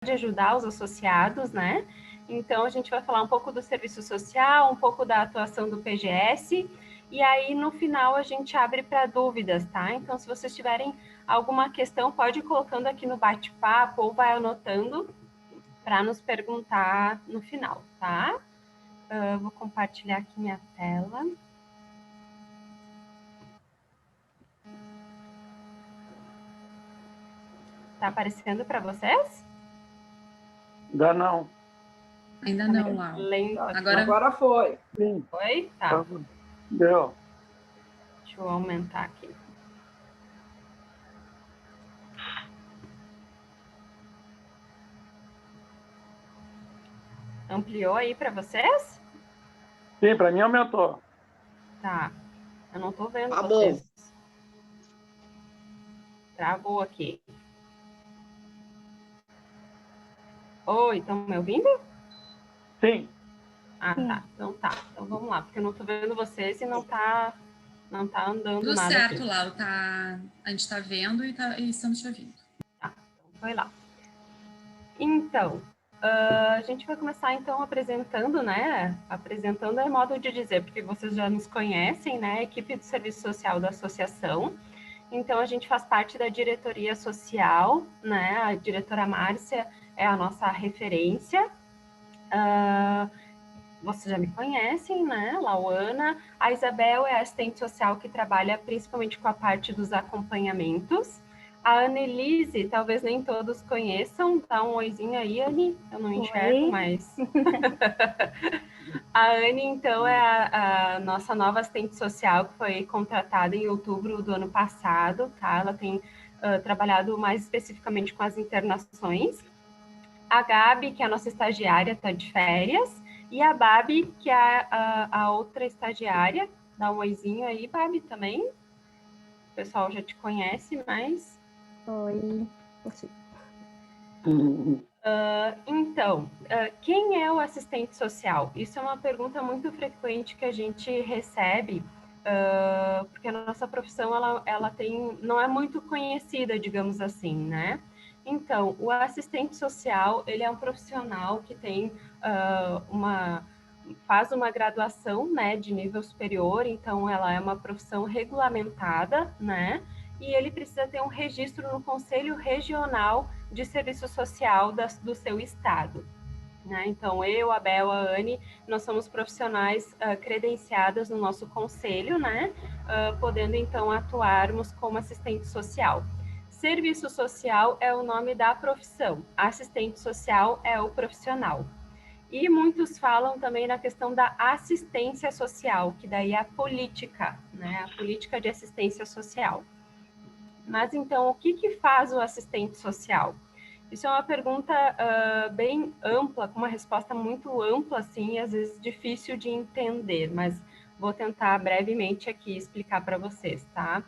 ajudar os associados, né? Então, a gente vai falar um pouco do serviço social, um pouco da atuação do PGS, e aí, no final, a gente abre para dúvidas, tá? Então, se vocês tiverem alguma questão, pode ir colocando aqui no bate-papo ou vai anotando para nos perguntar no final, tá? Vou compartilhar aqui minha tela. Tá aparecendo para vocês? Ainda não. Ainda não, Lau. Agora foi. Sim. Foi? Tá. Deu. Deixa eu aumentar aqui. Ampliou aí para vocês? Sim, para mim aumentou. Tá. Eu não tô vendo Amor. vocês. Travou aqui. Oi, estão me ouvindo? Sim. Ah, tá. Então tá. Então vamos lá, porque eu não tô vendo vocês e não tá andando Tudo nada certo, aqui. Lau. A gente está vendo e estamos te ouvindo. Tá, então foi lá. Então, a gente vai começar então apresentando, né? Apresentando é modo de dizer, porque vocês já nos conhecem, né? A equipe do Serviço Social da Associação. Então, a gente faz parte da diretoria social, né? A diretora Márcia é a nossa referência. Vocês já me conhecem, né? Lauana. A Isabel é a assistente social que trabalha principalmente com a parte dos acompanhamentos. A Annelise, talvez nem todos conheçam. Dá um oizinho aí, Anne. Eu não enxergo, mas... A Anne, então, é a nossa nova assistente social que foi contratada em outubro do ano passado, tá? Ela tem trabalhado mais especificamente com as internações. A Gabi, que é a nossa estagiária, está de férias. E a Babi, que é a outra estagiária. Dá um oizinho aí, Babi, também. O pessoal já te conhece, mas... Oi. Então, quem é o assistente social? Isso é uma pergunta muito frequente que a gente recebe, porque a nossa profissão ela não é muito conhecida, digamos assim, né? Então, o assistente social, ele é um profissional que tem faz uma graduação, né, de nível superior, então ela é uma profissão regulamentada, né? E ele precisa ter um registro no Conselho Regional de Serviço Social do seu estado. Né? Então, eu, a Bel, a Anne, nós somos profissionais credenciadas no nosso conselho, né? Podendo, então, atuarmos como assistente social. Serviço social é o nome da profissão, assistente social é o profissional. E muitos falam também na questão da assistência social, que daí é a política, né? A política de assistência social. Mas, então, o que faz o assistente social? Isso é uma pergunta bem ampla, com uma resposta muito ampla, assim, e às vezes difícil de entender, mas vou tentar brevemente aqui explicar para vocês, tá?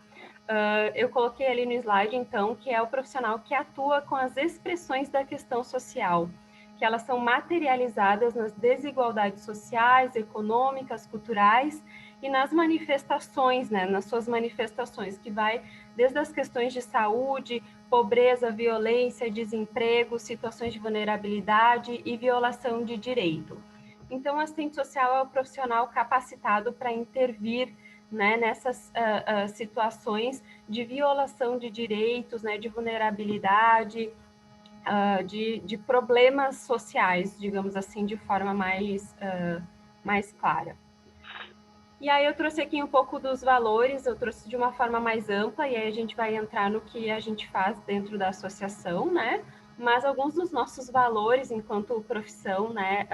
Eu coloquei ali no slide, então, que é o profissional que atua com as expressões da questão social, que elas são materializadas nas desigualdades sociais, econômicas, culturais e nas manifestações, né, nas suas manifestações, que vai desde as questões de saúde, pobreza, violência, desemprego, situações de vulnerabilidade e violação de direito. Então, o assistente social é o profissional capacitado para intervir, né, nessas situações de violação de direitos, né, de vulnerabilidade, de problemas sociais, digamos assim, de forma mais clara. E aí eu trouxe aqui um pouco dos valores, eu trouxe de uma forma mais ampla, e aí a gente vai entrar no que a gente faz dentro da associação, né? Mas alguns dos nossos valores enquanto profissão, né?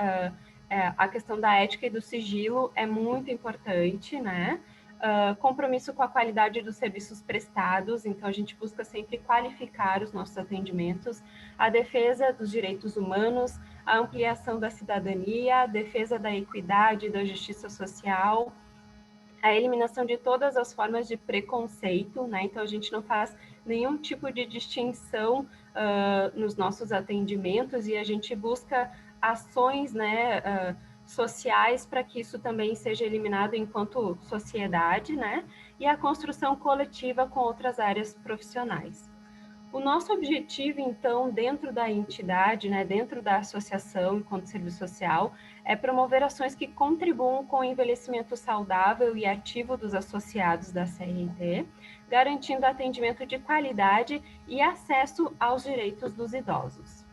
A questão da ética e do sigilo é muito importante, né? Compromisso com a qualidade dos serviços prestados, então a gente busca sempre qualificar os nossos atendimentos, a defesa dos direitos humanos, a ampliação da cidadania, a defesa da equidade e da justiça social, a eliminação de todas as formas de preconceito, né? Então a gente não faz nenhum tipo de distinção nos nossos atendimentos e a gente busca ações, né, sociais para que isso também seja eliminado enquanto sociedade, né? E a construção coletiva com outras áreas profissionais. O nosso objetivo, então, dentro da entidade, né, dentro da associação enquanto serviço social, é promover ações que contribuam com o envelhecimento saudável e ativo dos associados da CRT, garantindo atendimento de qualidade e acesso aos direitos dos idosos.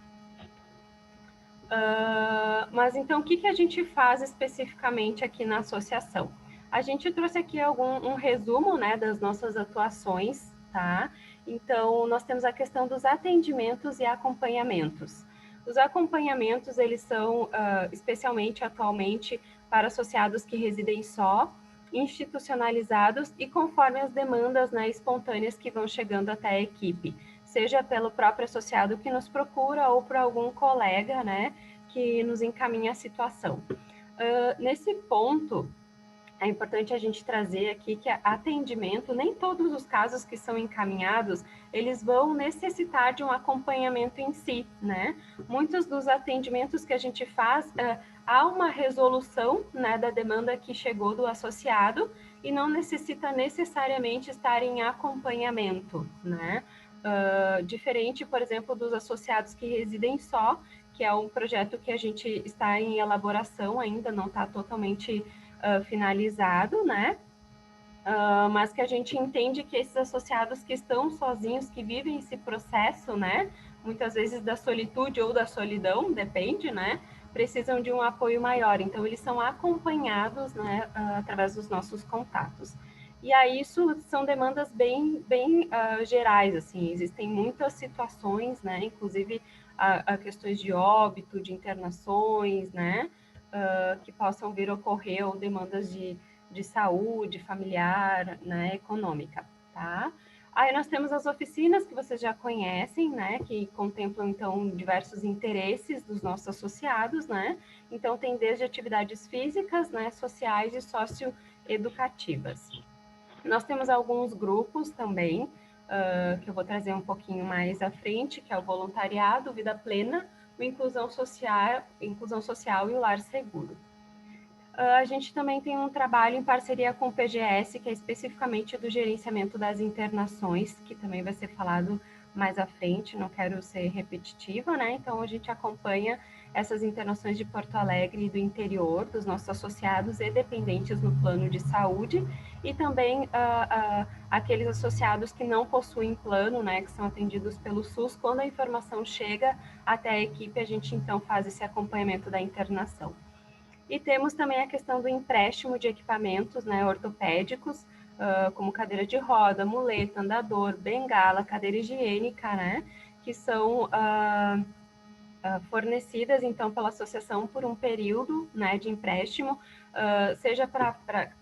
Mas então, o que a gente faz especificamente aqui na associação? A gente trouxe aqui um resumo, né, das nossas atuações, tá? Então, nós temos a questão dos atendimentos e acompanhamentos. Os acompanhamentos, eles são especialmente atualmente para associados que residem só, institucionalizados e conforme as demandas, né, espontâneas que vão chegando até a equipe, seja pelo próprio associado que nos procura ou por algum colega, né, que nos encaminha a situação. Nesse ponto, é importante a gente trazer aqui que atendimento, nem todos os casos que são encaminhados, eles vão necessitar de um acompanhamento em si, né? Muitos dos atendimentos que a gente faz, há uma resolução, né, da demanda que chegou do associado e não necessita necessariamente estar em acompanhamento, né? Diferente, por exemplo, dos associados que residem só, que é um projeto que a gente está em elaboração ainda, não está totalmente finalizado, né? Mas que a gente entende que esses associados que estão sozinhos, que vivem esse processo, né? Muitas vezes da solitude ou da solidão, depende, né? Precisam de um apoio maior. Então, eles são acompanhados, né? Através dos nossos contatos. E aí, isso são demandas bem gerais, assim. Existem muitas situações, né? Inclusive, a questões de óbito, de internações, né? Que possam vir a ocorrer, ou demandas de saúde familiar, né, econômica, tá? Aí nós temos as oficinas que vocês já conhecem, né, que contemplam, então, diversos interesses dos nossos associados, né? Então, tem desde atividades físicas, né, sociais e socioeducativas. Nós temos alguns grupos também, que eu vou trazer um pouquinho mais à frente, que é o voluntariado, Vida Plena, o inclusão social e o lar seguro. A gente também tem um trabalho em parceria com o PGS, que é especificamente do gerenciamento das internações, que também vai ser falado mais à frente, não quero ser repetitiva, né? Então, a gente acompanha essas internações de Porto Alegre e do interior, dos nossos associados e dependentes no plano de saúde, e também aqueles associados que não possuem plano, né, que são atendidos pelo SUS. Quando a informação chega até a equipe, a gente então faz esse acompanhamento da internação. E temos também a questão do empréstimo de equipamentos, né, ortopédicos, como cadeira de roda, muleta, andador, bengala, cadeira higiênica, né, que são fornecidas, então, pela associação por um período, né, de empréstimo, seja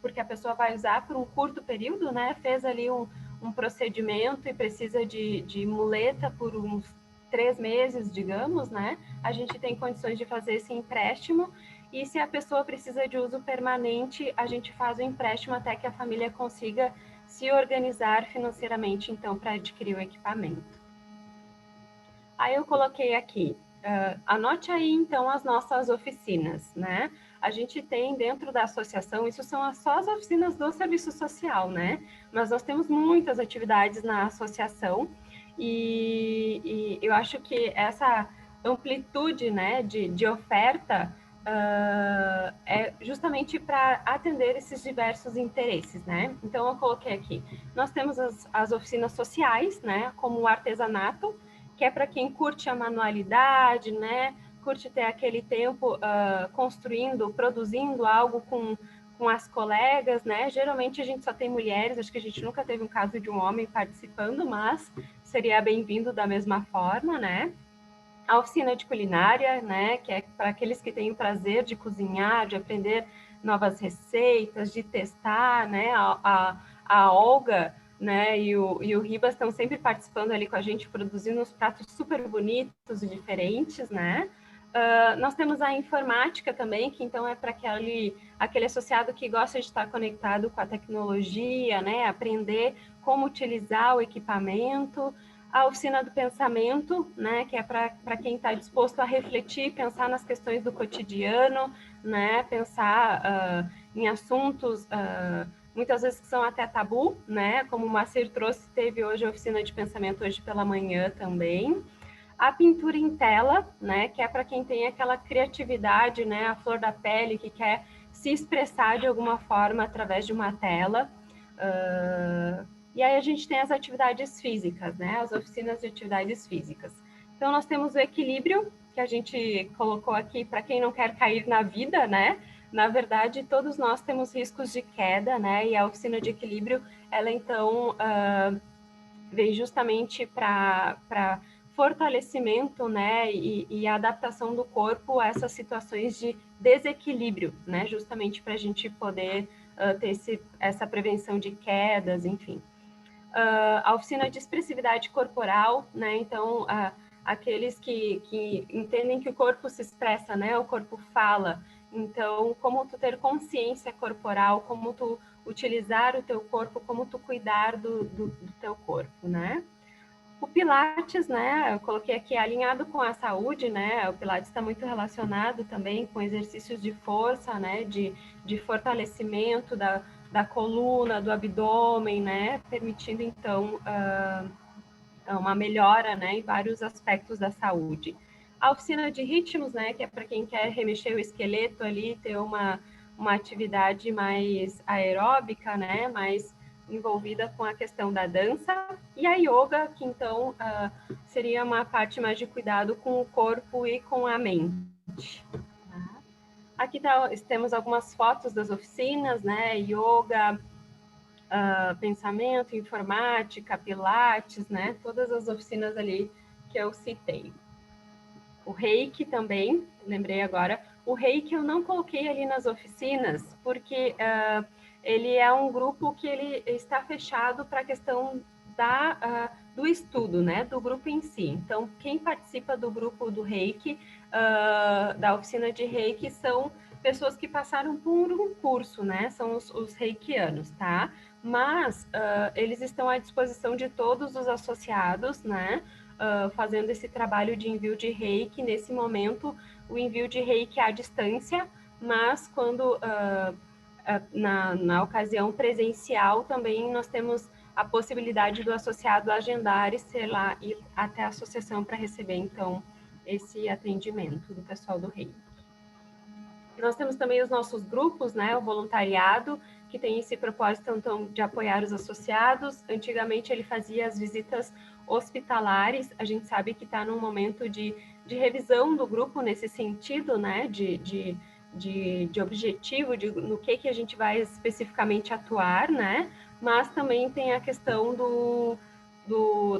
porque a pessoa vai usar por um curto período, né, fez ali um procedimento e precisa de muleta por uns 3 meses, digamos, né, a gente tem condições de fazer esse empréstimo. E se a pessoa precisa de uso permanente, a gente faz o empréstimo até que a família consiga se organizar financeiramente, então, para adquirir o equipamento. Aí eu coloquei aqui, anote aí, então, as nossas oficinas, né? A gente tem dentro da associação, isso são só as oficinas do serviço social, né? Mas nós temos muitas atividades na associação e eu acho que essa amplitude, né, de oferta é justamente para atender esses diversos interesses, né? Então, eu coloquei aqui, nós temos as oficinas sociais, né, como o artesanato, que é para quem curte a manualidade, né, curte ter aquele tempo construindo, produzindo algo com as colegas, né? Geralmente a gente só tem mulheres, acho que a gente nunca teve um caso de um homem participando, mas seria bem-vindo da mesma forma, né? A oficina de culinária, né, que é para aqueles que têm o prazer de cozinhar, de aprender novas receitas, de testar, né, a Olga, né, e o Ribas estão sempre participando ali com a gente, produzindo uns pratos super bonitos e diferentes, né. Nós temos a informática também, que então é para aquele associado que gosta de estar conectado com a tecnologia, né, aprender como utilizar o equipamento. A oficina do pensamento, né, que é para quem está disposto a refletir, pensar nas questões do cotidiano, né, pensar em assuntos muitas vezes são até tabu, né? Como o Macir trouxe, teve hoje a oficina de pensamento hoje pela manhã também. A pintura em tela, né? Que é para quem tem aquela criatividade, né? A flor da pele, que quer se expressar de alguma forma através de uma tela. E aí a gente tem as atividades físicas, né? As oficinas de atividades físicas. Então, nós temos o equilíbrio, que a gente colocou aqui para quem não quer cair na vida, né? Na verdade, todos nós temos riscos de queda, né? E a oficina de equilíbrio, ela então vem justamente para fortalecimento, né? E adaptação do corpo a essas situações de desequilíbrio, né? Justamente para a gente poder ter essa prevenção de quedas, enfim. A oficina de expressividade corporal, né? Então, aqueles que entendem que o corpo se expressa, né? O corpo fala. Então, como tu ter consciência corporal, como tu utilizar o teu corpo, como tu cuidar do teu corpo, né? O Pilates, né? Eu coloquei aqui alinhado com a saúde, né? O Pilates está muito relacionado também com exercícios de força, né? De fortalecimento da coluna, do abdômen, né? Permitindo, então, uma melhora, né? Em vários aspectos da saúde. A oficina de ritmos, né? Que é para quem quer remexer o esqueleto ali, ter uma atividade mais aeróbica, né? Mais envolvida com a questão da dança. E a yoga, que então seria uma parte mais de cuidado com o corpo e com a mente. Aqui temos algumas fotos das oficinas, né? Yoga, pensamento, informática, pilates, né? Todas as oficinas ali que eu citei. O Reiki também, lembrei agora. O Reiki eu não coloquei ali nas oficinas, porque ele é um grupo que ele está fechado para a questão do estudo, né? Do grupo em si. Então, quem participa do grupo do Reiki, da oficina de Reiki, são pessoas que passaram por um curso, né? São os reikianos, tá? Mas eles estão à disposição de todos os associados, né? Fazendo esse trabalho de envio de reiki. Nesse momento, o envio de reiki à distância, mas quando na ocasião presencial também nós temos a possibilidade do associado agendar e ser lá ir até a associação para receber então esse atendimento do pessoal do reiki. Nós temos também os nossos grupos, né, o voluntariado, que tem esse propósito então de apoiar os associados. Antigamente ele fazia as visitas hospitalares, a gente sabe que está num momento de revisão do grupo nesse sentido, né, de objetivo, no que a gente vai especificamente atuar, né, mas também tem a questão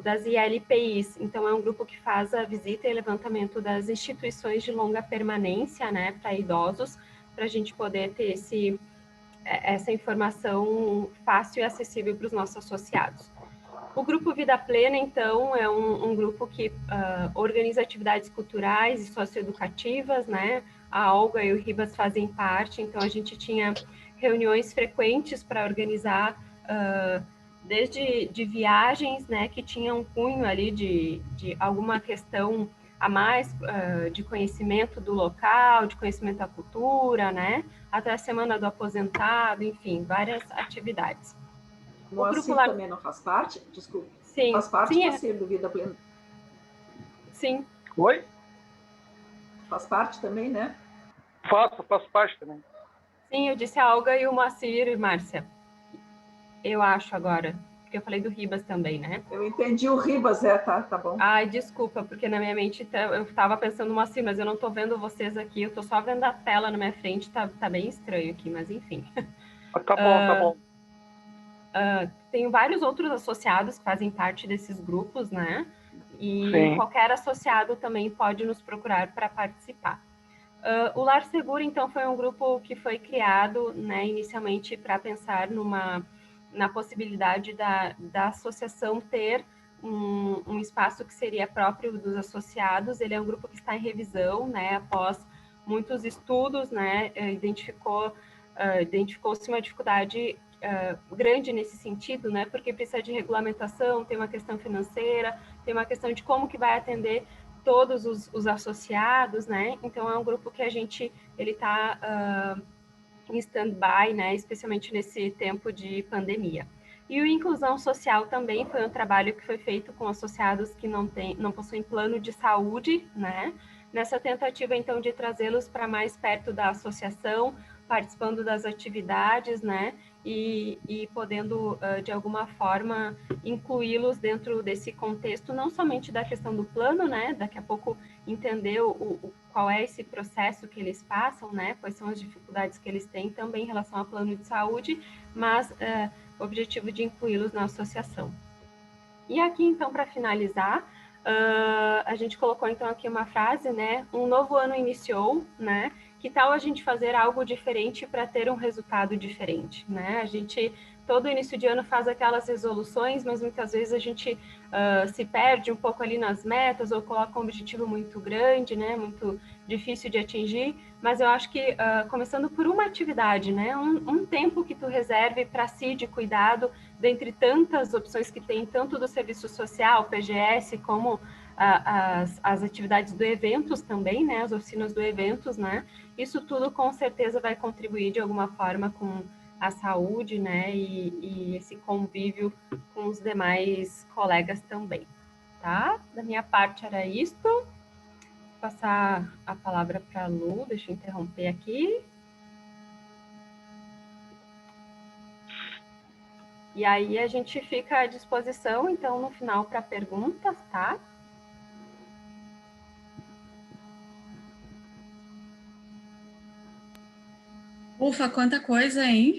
das ILPIs, então é um grupo que faz a visita e levantamento das instituições de longa permanência, né, para idosos, para a gente poder ter essa informação fácil e acessível para os nossos associados. O Grupo Vida Plena, então, é um grupo que organiza atividades culturais e socioeducativas, né? A Olga e o Ribas fazem parte, então a gente tinha reuniões frequentes para organizar, desde de viagens, né, que tinham um cunho ali de alguma questão a mais de conhecimento do local, de conhecimento da cultura, né? Até a Semana do Aposentado, enfim, várias atividades. O Moacir também não faz parte? Desculpe. Sim. Faz parte, sim, Moacir, do Vida Plena? Sim. Oi? Faz parte também, né? Faço parte também. Sim, eu disse a Olga e o Moacir e Márcia. Eu acho agora, porque eu falei do Ribas também, né? Eu entendi o Ribas, tá bom. Ai, desculpa, porque na minha mente eu estava pensando no Moacir, mas eu não estou vendo vocês aqui, eu estou só vendo a tela na minha frente, tá bem estranho aqui, mas enfim. Tá bom. Tenho vários outros associados que fazem parte desses grupos, né? E Sim. qualquer associado também pode nos procurar para participar. O Lar Seguro, então, foi um grupo que foi criado, né, inicialmente para pensar na possibilidade da associação ter um espaço que seria próprio dos associados. Ele é um grupo que está em revisão, né, após muitos estudos, né, identificou-se uma dificuldade grande nesse sentido, né, porque precisa de regulamentação, tem uma questão financeira, tem uma questão de como que vai atender todos os associados, né? Então é um grupo que ele está em stand-by, né, especialmente nesse tempo de pandemia. E o Inclusão Social também foi um trabalho que foi feito com associados que não possuem plano de saúde, né, nessa tentativa, então, de trazê-los para mais perto da associação, participando das atividades, né, e podendo, de alguma forma, incluí-los dentro desse contexto, não somente da questão do plano, né, daqui a pouco entender qual é esse processo que eles passam, né, quais são as dificuldades que eles têm também em relação ao plano de saúde, mas o objetivo de incluí-los na associação. E aqui, então, para finalizar, a gente colocou, então, aqui uma frase, né, um novo ano iniciou, né, que tal a gente fazer algo diferente para ter um resultado diferente, né? A gente, todo início de ano, faz aquelas resoluções, mas muitas vezes a gente se perde um pouco ali nas metas ou coloca um objetivo muito grande, né? Muito difícil de atingir, mas eu acho que começando por uma atividade, né? Um tempo que tu reserve para si de cuidado, dentre tantas opções que tem, tanto do serviço social, PGS, como as atividades do eventos também, né? As oficinas do eventos, né? Isso tudo com certeza vai contribuir de alguma forma com a saúde, né? E esse convívio com os demais colegas também, tá? Da minha parte era isto. Vou passar a palavra para a Lu, deixa eu interromper aqui. E aí a gente fica à disposição, então, no final para perguntas, tá? Ufa, quanta coisa, hein?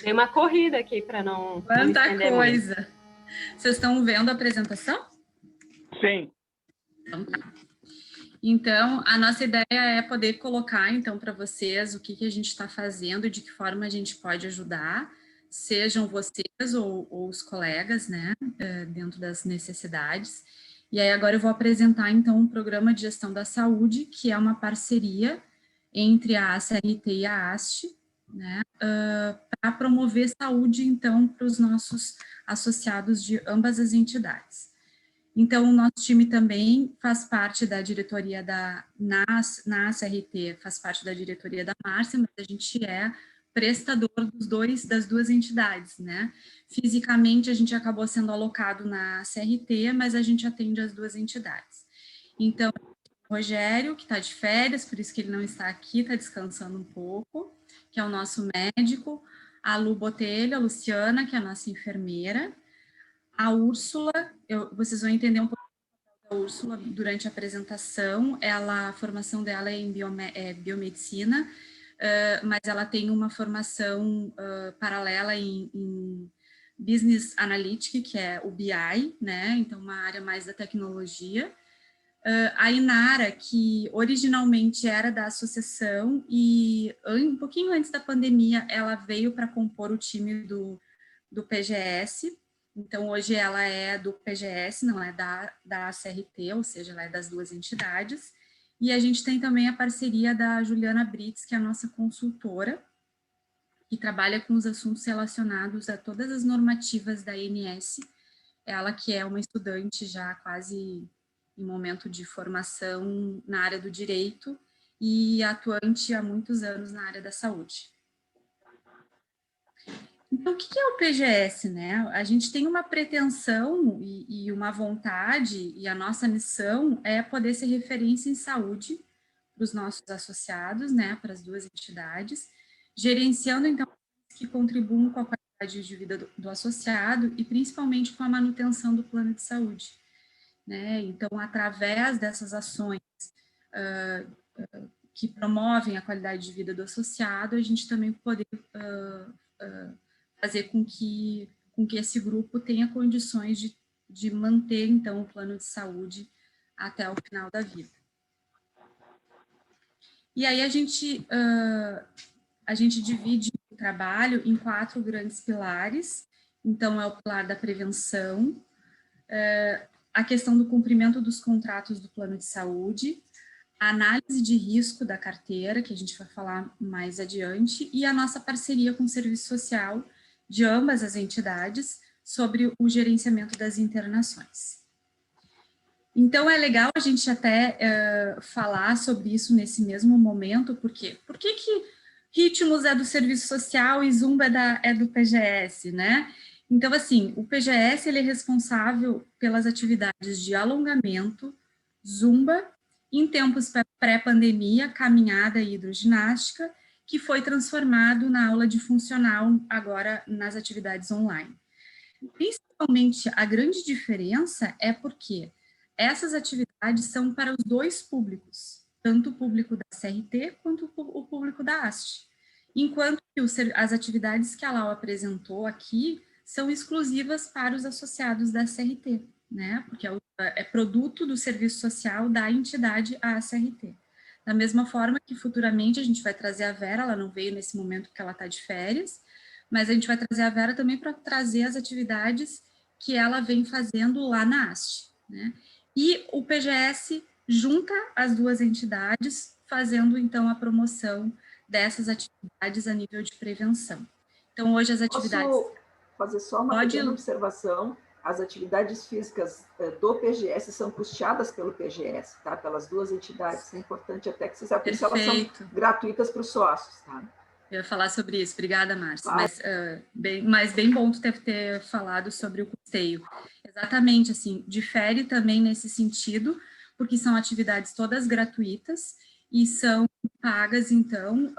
Dei uma corrida aqui para não Quanta coisa. muito. Vocês estão vendo a apresentação? Sim. Então tá. Então, a nossa ideia é poder colocar, então, para vocês o que a gente está fazendo, de que forma a gente pode ajudar, sejam vocês ou os colegas, né, dentro das necessidades. E aí agora eu vou apresentar, então, um programa de gestão da saúde, que é uma parceria entre a ACRT e a AST, né, para promover saúde, então, para os nossos associados de ambas as entidades. Então, o nosso time também faz parte da diretoria na ACRT, faz parte da diretoria da Márcia, mas a gente é prestador das duas entidades, né? Fisicamente, a gente acabou sendo alocado na CRT, mas a gente atende as duas entidades. Então, o Rogério, que está de férias, por isso que ele não está aqui, está descansando um pouco, que é o nosso médico, a Lu Botelho, a Luciana, que é a nossa enfermeira, a Úrsula, vocês vão entender um pouco da Úrsula durante a apresentação. A formação dela é em biomedicina, mas ela tem uma formação paralela em Business Analytics, que é o BI, né? Então, uma área mais da tecnologia. A Inara, que originalmente era da associação e um pouquinho antes da pandemia, ela veio para compor o time do PGS. Então, hoje ela é do PGS, não é da CRT, ou seja, ela é das duas entidades. E a gente tem também a parceria da Juliana Brits, que é a nossa consultora, que trabalha com os assuntos relacionados a todas as normativas da ANS. Ela que é uma estudante já quase em momento de formação na área do direito e atuante há muitos anos na área da saúde. Então, o que é o PGS, né? A gente tem uma pretensão e uma vontade, e a nossa missão é poder ser referência em saúde para os nossos associados, né, para as duas entidades, gerenciando, então, que contribuam com a qualidade de vida do associado e, principalmente, com a manutenção do plano de saúde, né? Então, através dessas ações que promovem a qualidade de vida do associado, a gente também poder fazer com que esse grupo tenha condições de manter, então, o plano de saúde até o final da vida. E aí a gente divide o trabalho em 4 grandes pilares. Então, é o pilar da prevenção, a questão do cumprimento dos contratos do plano de saúde, a análise de risco da carteira, que a gente vai falar mais adiante, e a nossa parceria com o serviço social de ambas as entidades sobre o gerenciamento das internações. Então, é legal a gente até falar sobre isso nesse mesmo momento, porque por que Ritmos é do serviço social e Zumba é do PGS, né? Então, assim, o PGS ele é responsável pelas atividades de alongamento, Zumba, em tempos pré-pandemia, caminhada e hidroginástica, que foi transformado na aula de funcional agora nas atividades online. Principalmente, a grande diferença é porque essas atividades são para os dois públicos, tanto o público da CRT quanto o público da haste. Enquanto que as atividades que a Lau apresentou aqui são exclusivas para os associados da CRT, né? Porque é produto do serviço social da entidade à CRT. Da mesma forma que futuramente a gente vai trazer a Vera, ela não veio nesse momento porque ela está de férias, mas a gente vai trazer a Vera também para trazer as atividades que ela vem fazendo lá na haste, né? E o PGS junta as duas entidades, fazendo então a promoção dessas atividades a nível de prevenção. Então, hoje as atividades... Posso fazer só uma pequena observação? As atividades físicas do PGS são custeadas pelo PGS, tá? Pelas duas entidades. É importante até que vocês sabem que elas são gratuitas para os sócios, tá? Eu ia falar sobre isso. Obrigada, Márcia. Mas bem bom tu ter falado sobre o custeio. Exatamente, assim, difere também nesse sentido, porque são atividades todas gratuitas e são pagas, então,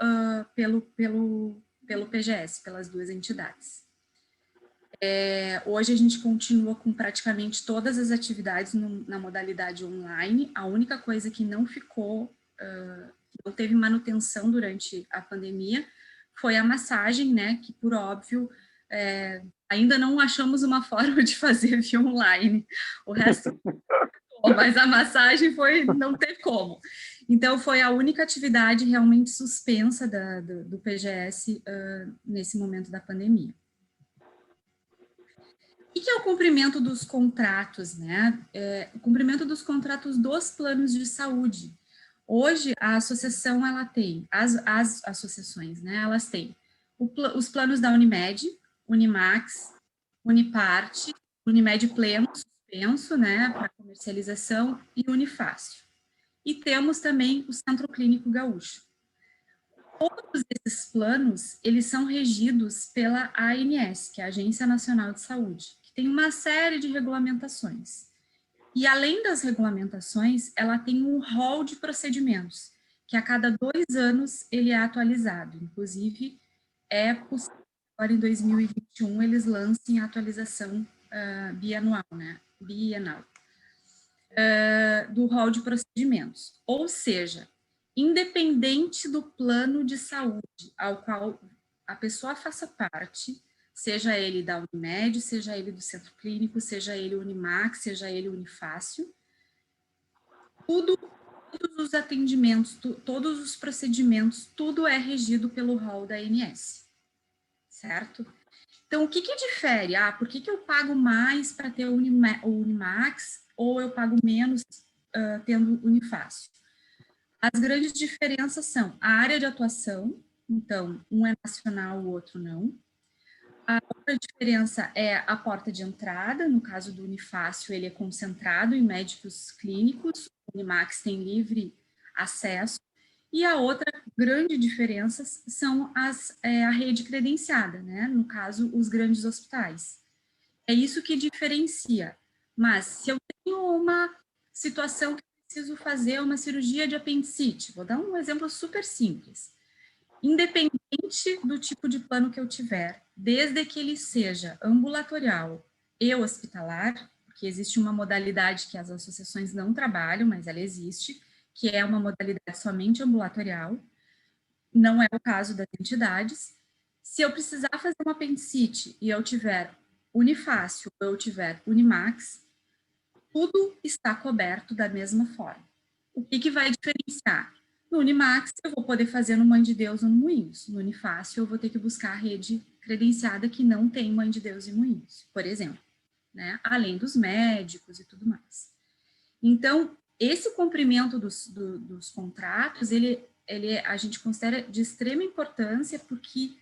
pelo PGS, pelas duas entidades. Hoje a gente continua com praticamente todas as atividades na modalidade online. A única coisa que não ficou, não teve manutenção durante a pandemia, foi a massagem, né, que por óbvio, ainda não achamos uma forma de fazer via online. O resto, mas a massagem não teve como. Então, foi a única atividade realmente suspensa do PGS nesse momento da pandemia. O que é o cumprimento dos contratos, né? O cumprimento dos contratos dos planos de saúde. Hoje, a associação, ela tem, as associações, né? Elas têm os planos da Unimed, Unimax, Uniparte, Unimed Pleno, suspenso, né? Para comercialização, e Unifácil. E temos também o Centro Clínico Gaúcho. Todos esses planos, eles são regidos pela ANS, que é a Agência Nacional de Saúde, que tem uma série de regulamentações. E, além das regulamentações, ela tem um rol de procedimentos, que a cada 2 anos ele é atualizado. Inclusive, é possível, agora em 2021, eles lancem a atualização bianual, né? Bienal, do rol de procedimentos. Ou seja, independente do plano de saúde ao qual a pessoa faça parte, seja ele da Unimed, seja ele do Centro Clínico, seja ele Unimax, seja ele Unifácil, todos os atendimentos, todos os procedimentos, tudo é regido pelo rol da ANS, certo? Então, o que difere? Por que eu pago mais para ter o Unimax ou eu pago menos tendo Unifácil? As grandes diferenças são a área de atuação, então, um é nacional, o outro não. A outra diferença é a porta de entrada, no caso do Unifácio, ele é concentrado em médicos clínicos, o Unimax tem livre acesso, e a outra grande diferença são a rede credenciada, né? No caso, os grandes hospitais. É isso que diferencia, mas se eu tenho uma situação que preciso fazer uma cirurgia de apendicite, vou dar um exemplo super simples. Independente do tipo de plano que eu tiver, desde que ele seja ambulatorial e hospitalar, porque existe uma modalidade que as associações não trabalham, mas ela existe, que é uma modalidade somente ambulatorial, não é o caso das entidades. Se eu precisar fazer uma apendicite e eu tiver Unifácio ou eu tiver Unimax, tudo está coberto da mesma forma. O que vai diferenciar? No Unimax, eu vou poder fazer no Mãe de Deus ou no Moinhos. No Unifácio, eu vou ter que buscar a rede credenciada que não tem Mãe de Deus e Moinhos, por exemplo, né? Além dos médicos e tudo mais. Então, esse cumprimento dos contratos, a gente considera de extrema importância porque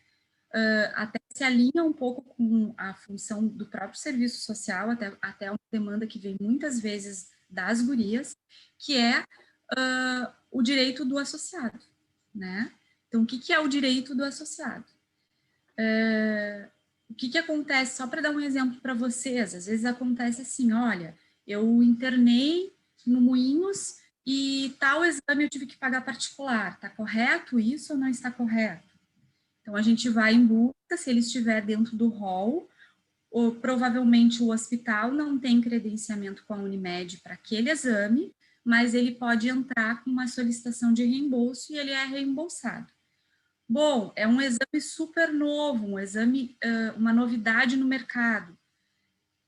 até se alinha um pouco com a função do próprio serviço social, até uma demanda que vem muitas vezes das gurias, que é o direito do associado, né? Então, o que é o direito do associado? O que acontece, só para dar um exemplo para vocês, às vezes acontece assim, olha, eu internei no Moinhos e tal exame eu tive que pagar particular, está correto isso ou não está correto? Então, a gente vai em busca, se ele estiver dentro do rol, ou provavelmente o hospital não tem credenciamento com a Unimed para aquele exame, mas ele pode entrar com uma solicitação de reembolso e ele é reembolsado. Bom, é um exame super novo, um exame, uma novidade no mercado.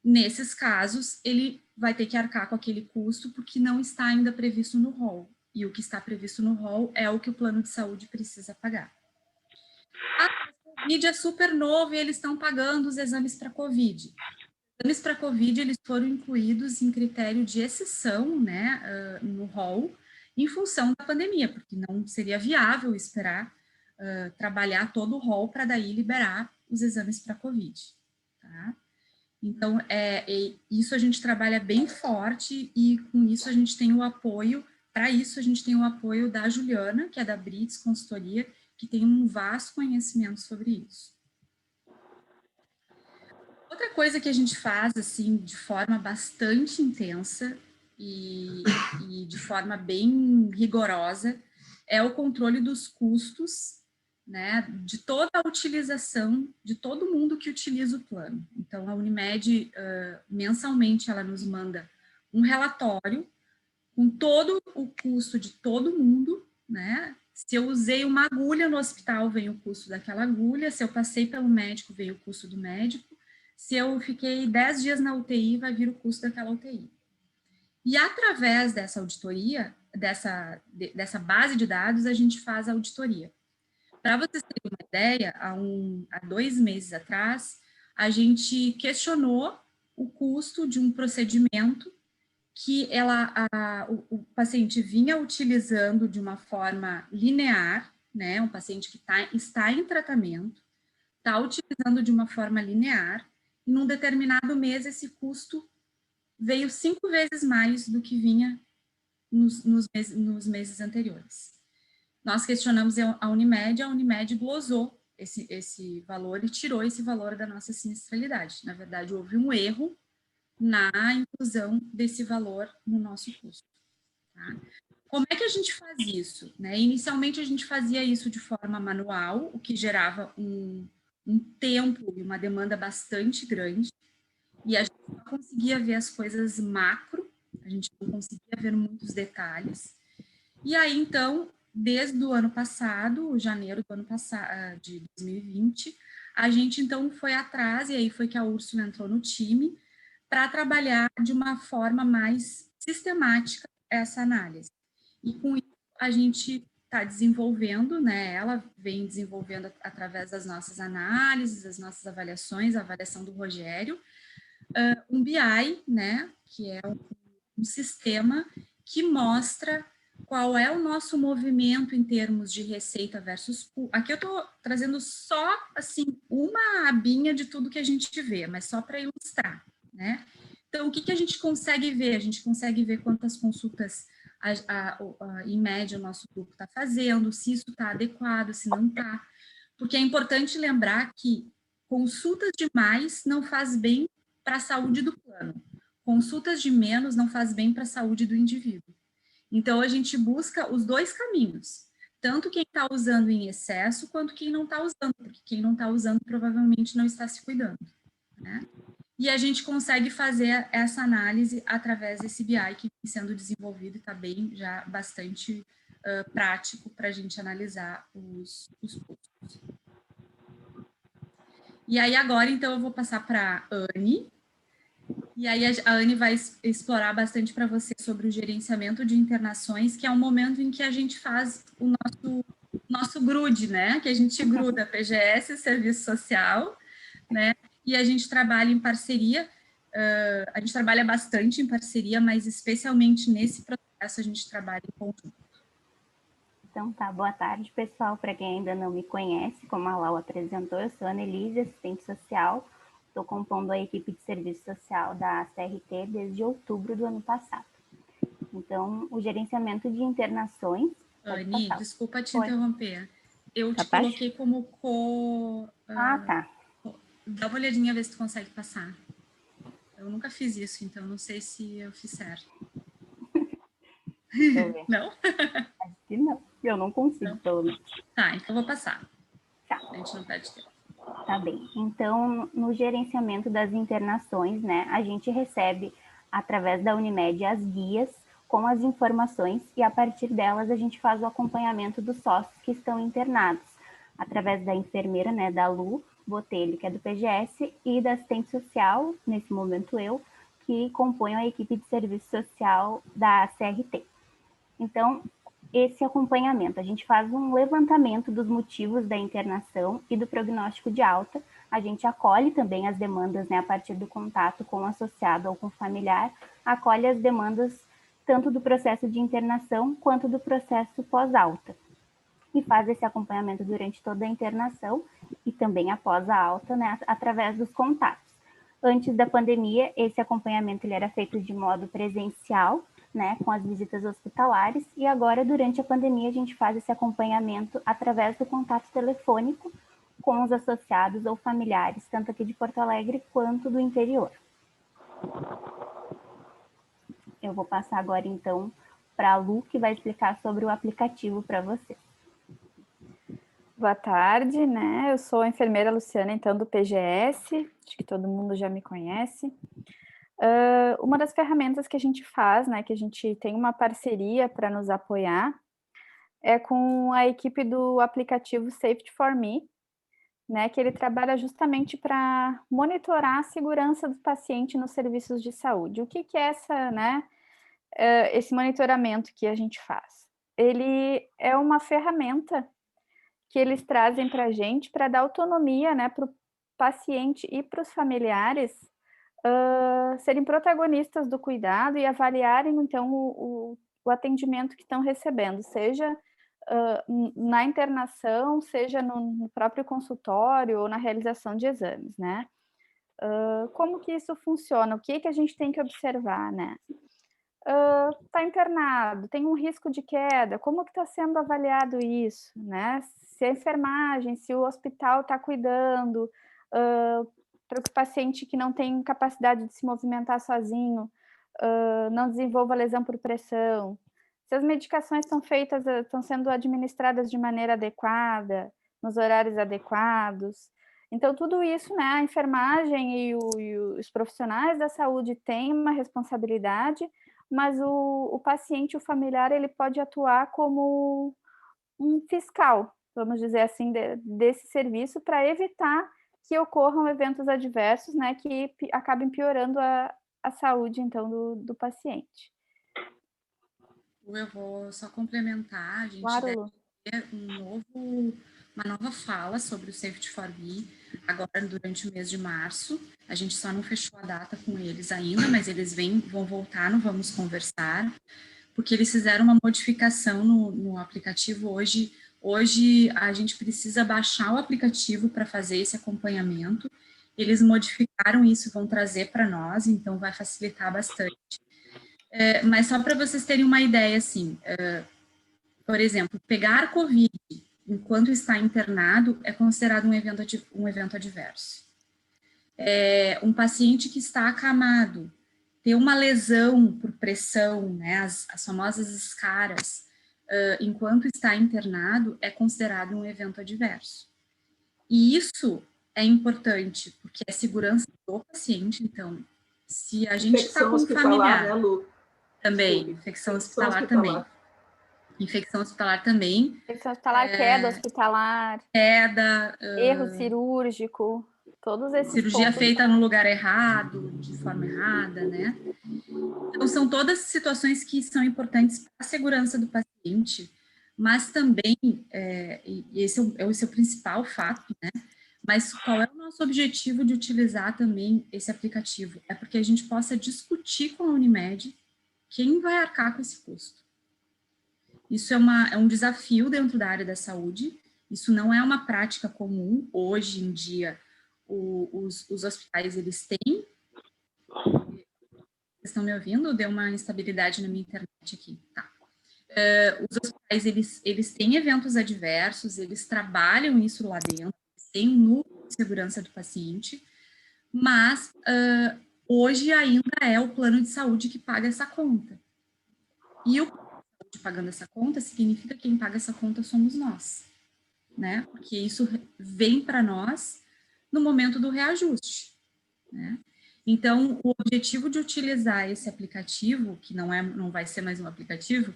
Nesses casos, ele vai ter que arcar com aquele custo porque não está ainda previsto no rol. E o que está previsto no rol é o que o plano de saúde precisa pagar. A Covid é super novo e eles estão pagando os exames para Covid. Os exames para Covid, eles foram incluídos em critério de exceção, né, no rol, em função da pandemia, porque não seria viável esperar trabalhar todo o rol para daí liberar os exames para Covid, tá? Então, isso a gente trabalha bem forte e com isso a gente tem o apoio, para isso a gente tem o apoio da Juliana, que é da Brits Consultoria, que tem um vasto conhecimento sobre isso. Outra coisa que a gente faz, assim, de forma bastante intensa e de forma bem rigorosa, é o controle dos custos, né, de toda a utilização, de todo mundo que utiliza o plano. Então, a Unimed, mensalmente, ela nos manda um relatório com todo o custo de todo mundo, né? Se eu usei uma agulha no hospital, vem o custo daquela agulha. Se eu passei pelo médico, veio o custo do médico. Se eu fiquei 10 dias na UTI, vai vir o custo daquela UTI. E através dessa auditoria, dessa base de dados, a gente faz a auditoria. Para vocês terem uma ideia, há 2 meses atrás, a gente questionou o custo de um procedimento que o paciente vinha utilizando de uma forma linear, né? Um paciente que está em tratamento, está utilizando de uma forma linear, e num determinado mês esse custo veio 5 vezes mais do que vinha nos meses anteriores. Nós questionamos a Unimed glosou esse valor e tirou esse valor da nossa sinistralidade. Na verdade, houve um erro na inclusão desse valor no nosso custo. Tá? Como é que a gente faz isso? Né? Inicialmente, a gente fazia isso de forma manual, o que gerava um tempo e uma demanda bastante grande, e a gente não conseguia ver as coisas macro, a gente não conseguia ver muitos detalhes. E aí, então, desde o ano passado, janeiro do ano passado, de 2020, a gente, então, foi atrás, e aí foi que a Úrsula entrou no time, para trabalhar de uma forma mais sistemática essa análise. E com isso a gente está desenvolvendo, né, ela vem desenvolvendo através das nossas análises, das nossas avaliações, a avaliação do Rogério, um BI, né, que é um sistema que mostra qual é o nosso movimento em termos de receita versus custo. Aqui eu estou trazendo só, assim, uma abinha de tudo que a gente vê, mas só para ilustrar, né? Então, o que a gente consegue ver? A gente consegue ver quantas consultas, em média, o nosso grupo está fazendo, se isso está adequado, se não está. Porque é importante lembrar que consultas demais não faz bem para a saúde do plano. Consultas de menos não faz bem para a saúde do indivíduo. Então, a gente busca os dois caminhos, tanto quem está usando em excesso, quanto quem não está usando, porque quem não está usando provavelmente não está se cuidando, né? E a gente consegue fazer essa análise através desse BI que vem sendo desenvolvido e está bem, já bastante prático para a gente analisar os custos. E aí, agora, então, eu vou passar para a Anne. E aí, a Anne vai explorar bastante para você sobre o gerenciamento de internações, que é um momento em que a gente faz o nosso grude, né? Que a gente gruda PGS, Serviço Social, né? E a gente trabalha em parceria, a gente trabalha bastante em parceria, mas especialmente nesse processo a gente trabalha em conjunto. Então tá, boa tarde, pessoal. Para quem ainda não me conhece, como a Lau apresentou, eu sou a Annelise, assistente social. Estou compondo a equipe de serviço social da CRT desde outubro do ano passado. Então, o gerenciamento de internações... Anne, desculpa te interromper. Eu te coloquei como tá. Dá uma olhadinha, ver se tu consegue passar. Eu nunca fiz isso, então não sei se eu fiz certo. Deixa eu ver. Não? Acho que não. Eu não consigo, pelo menos. Tá, então eu vou passar. Tá. A gente não perde tempo. Tá bem. Então, no gerenciamento das internações, né, a gente recebe, através da Unimed, as guias com as informações e, a partir delas, a gente faz o acompanhamento dos sócios que estão internados, através da enfermeira, né, da Lu Botelho, que é do PGS, e da assistente social, nesse momento eu, que compõe a equipe de serviço social da CRT. Então, esse acompanhamento, a gente faz um levantamento dos motivos da internação e do prognóstico de alta, a gente acolhe também as demandas, né, a partir do contato com o associado ou com o familiar, acolhe as demandas tanto do processo de internação quanto do processo pós-alta, e faz esse acompanhamento durante toda a internação e também após a alta, né, através dos contatos. Antes da pandemia, esse acompanhamento ele era feito de modo presencial, né, com as visitas hospitalares, e agora, durante a pandemia, a gente faz esse acompanhamento através do contato telefônico com os associados ou familiares, tanto aqui de Porto Alegre quanto do interior. Eu vou passar agora, então, para a Lu, que vai explicar sobre o aplicativo para você. Boa tarde, né? Eu sou a enfermeira Luciana, então, do PGS, acho que todo mundo já me conhece. Uma das ferramentas que a gente faz, né, que a gente tem uma parceria para nos apoiar, é com a equipe do aplicativo Safety for Me, né, que ele trabalha justamente para monitorar a segurança do paciente nos serviços de saúde. O que é esse monitoramento que a gente faz? Ele é uma ferramenta que eles trazem para a gente para dar autonomia, né, para o paciente e para os familiares serem protagonistas do cuidado e avaliarem, então, o atendimento que estão recebendo, seja na internação, seja no próprio consultório ou na realização de exames, né? Como que isso funciona? O que a gente tem que observar, né? Está internado, tem um risco de queda, como que está sendo avaliado isso, né? Se a enfermagem, se o hospital está cuidando para que o paciente que não tem capacidade de se movimentar sozinho não desenvolva lesão por pressão, se as medicações estão sendo administradas de maneira adequada, nos horários adequados. Então, tudo isso, né, a enfermagem e os profissionais da saúde têm uma responsabilidade, mas o paciente, o familiar, ele pode atuar como um fiscal, vamos dizer assim, desse serviço, para evitar que ocorram eventos adversos, né, que acabem piorando a saúde, então, do paciente. Eu vou só complementar, a gente claro, deve ter uma nova fala sobre o Safety for Me, agora durante o mês de março. A gente só não fechou a data com eles ainda, mas eles vão voltar no Vamos Conversar, porque eles fizeram uma modificação no aplicativo hoje. Hoje a gente precisa baixar o aplicativo para fazer esse acompanhamento. Eles modificaram isso, vão trazer para nós, então vai facilitar bastante. Mas só para vocês terem uma ideia, assim, por exemplo, pegar Covid enquanto está internado é considerado um evento adverso. Um paciente que está acamado, ter uma lesão por pressão, né, as famosas escaras, enquanto está internado, é considerado um evento adverso. E isso é importante, porque é segurança do paciente, então, se a gente está com um familiar... Né, Lu? Também, infecção hospitalar também. Infecção hospitalar também. Infecção hospitalar, queda hospitalar. Queda. Erro cirúrgico, todos esses cirurgia pontos. Feita no lugar errado, de forma errada, né? Então, são todas situações que são importantes para a segurança do paciente, mas também, e esse é o principal fato, né? Mas qual é o nosso objetivo de utilizar também esse aplicativo? É porque a gente possa discutir com a Unimed quem vai arcar com esse custo. Isso é um desafio dentro da área da saúde, isso não é uma prática comum. Hoje em dia, os hospitais, eles têm... Vocês estão me ouvindo? Deu uma instabilidade na minha internet aqui. Tá. os hospitais, eles têm eventos adversos, eles trabalham isso lá dentro, tem um núcleo de segurança do paciente, mas hoje ainda é o plano de saúde que paga essa conta. E o plano de saúde pagando essa conta significa que quem paga essa conta somos nós, né? Porque isso vem para nós no momento do reajuste, né? Então, o objetivo de utilizar esse aplicativo, que não vai ser mais um aplicativo,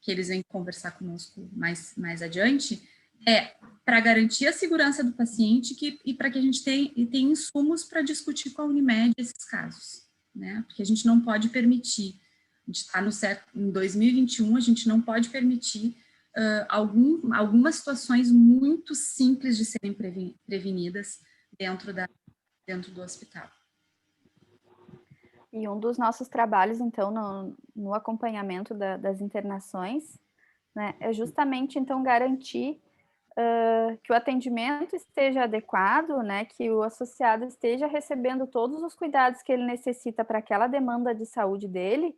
que eles vêm conversar conosco mais adiante, é para garantir a segurança do paciente e para que a gente tenha insumos para discutir com a Unimed esses casos, né? Porque a gente não pode permitir, a gente está em 2021, a gente não pode permitir algumas situações muito simples de serem prevenidas dentro do hospital. E um dos nossos trabalhos, então, no acompanhamento das internações, né, é justamente, então, garantir que o atendimento esteja adequado, né, que o associado esteja recebendo todos os cuidados que ele necessita para aquela demanda de saúde dele,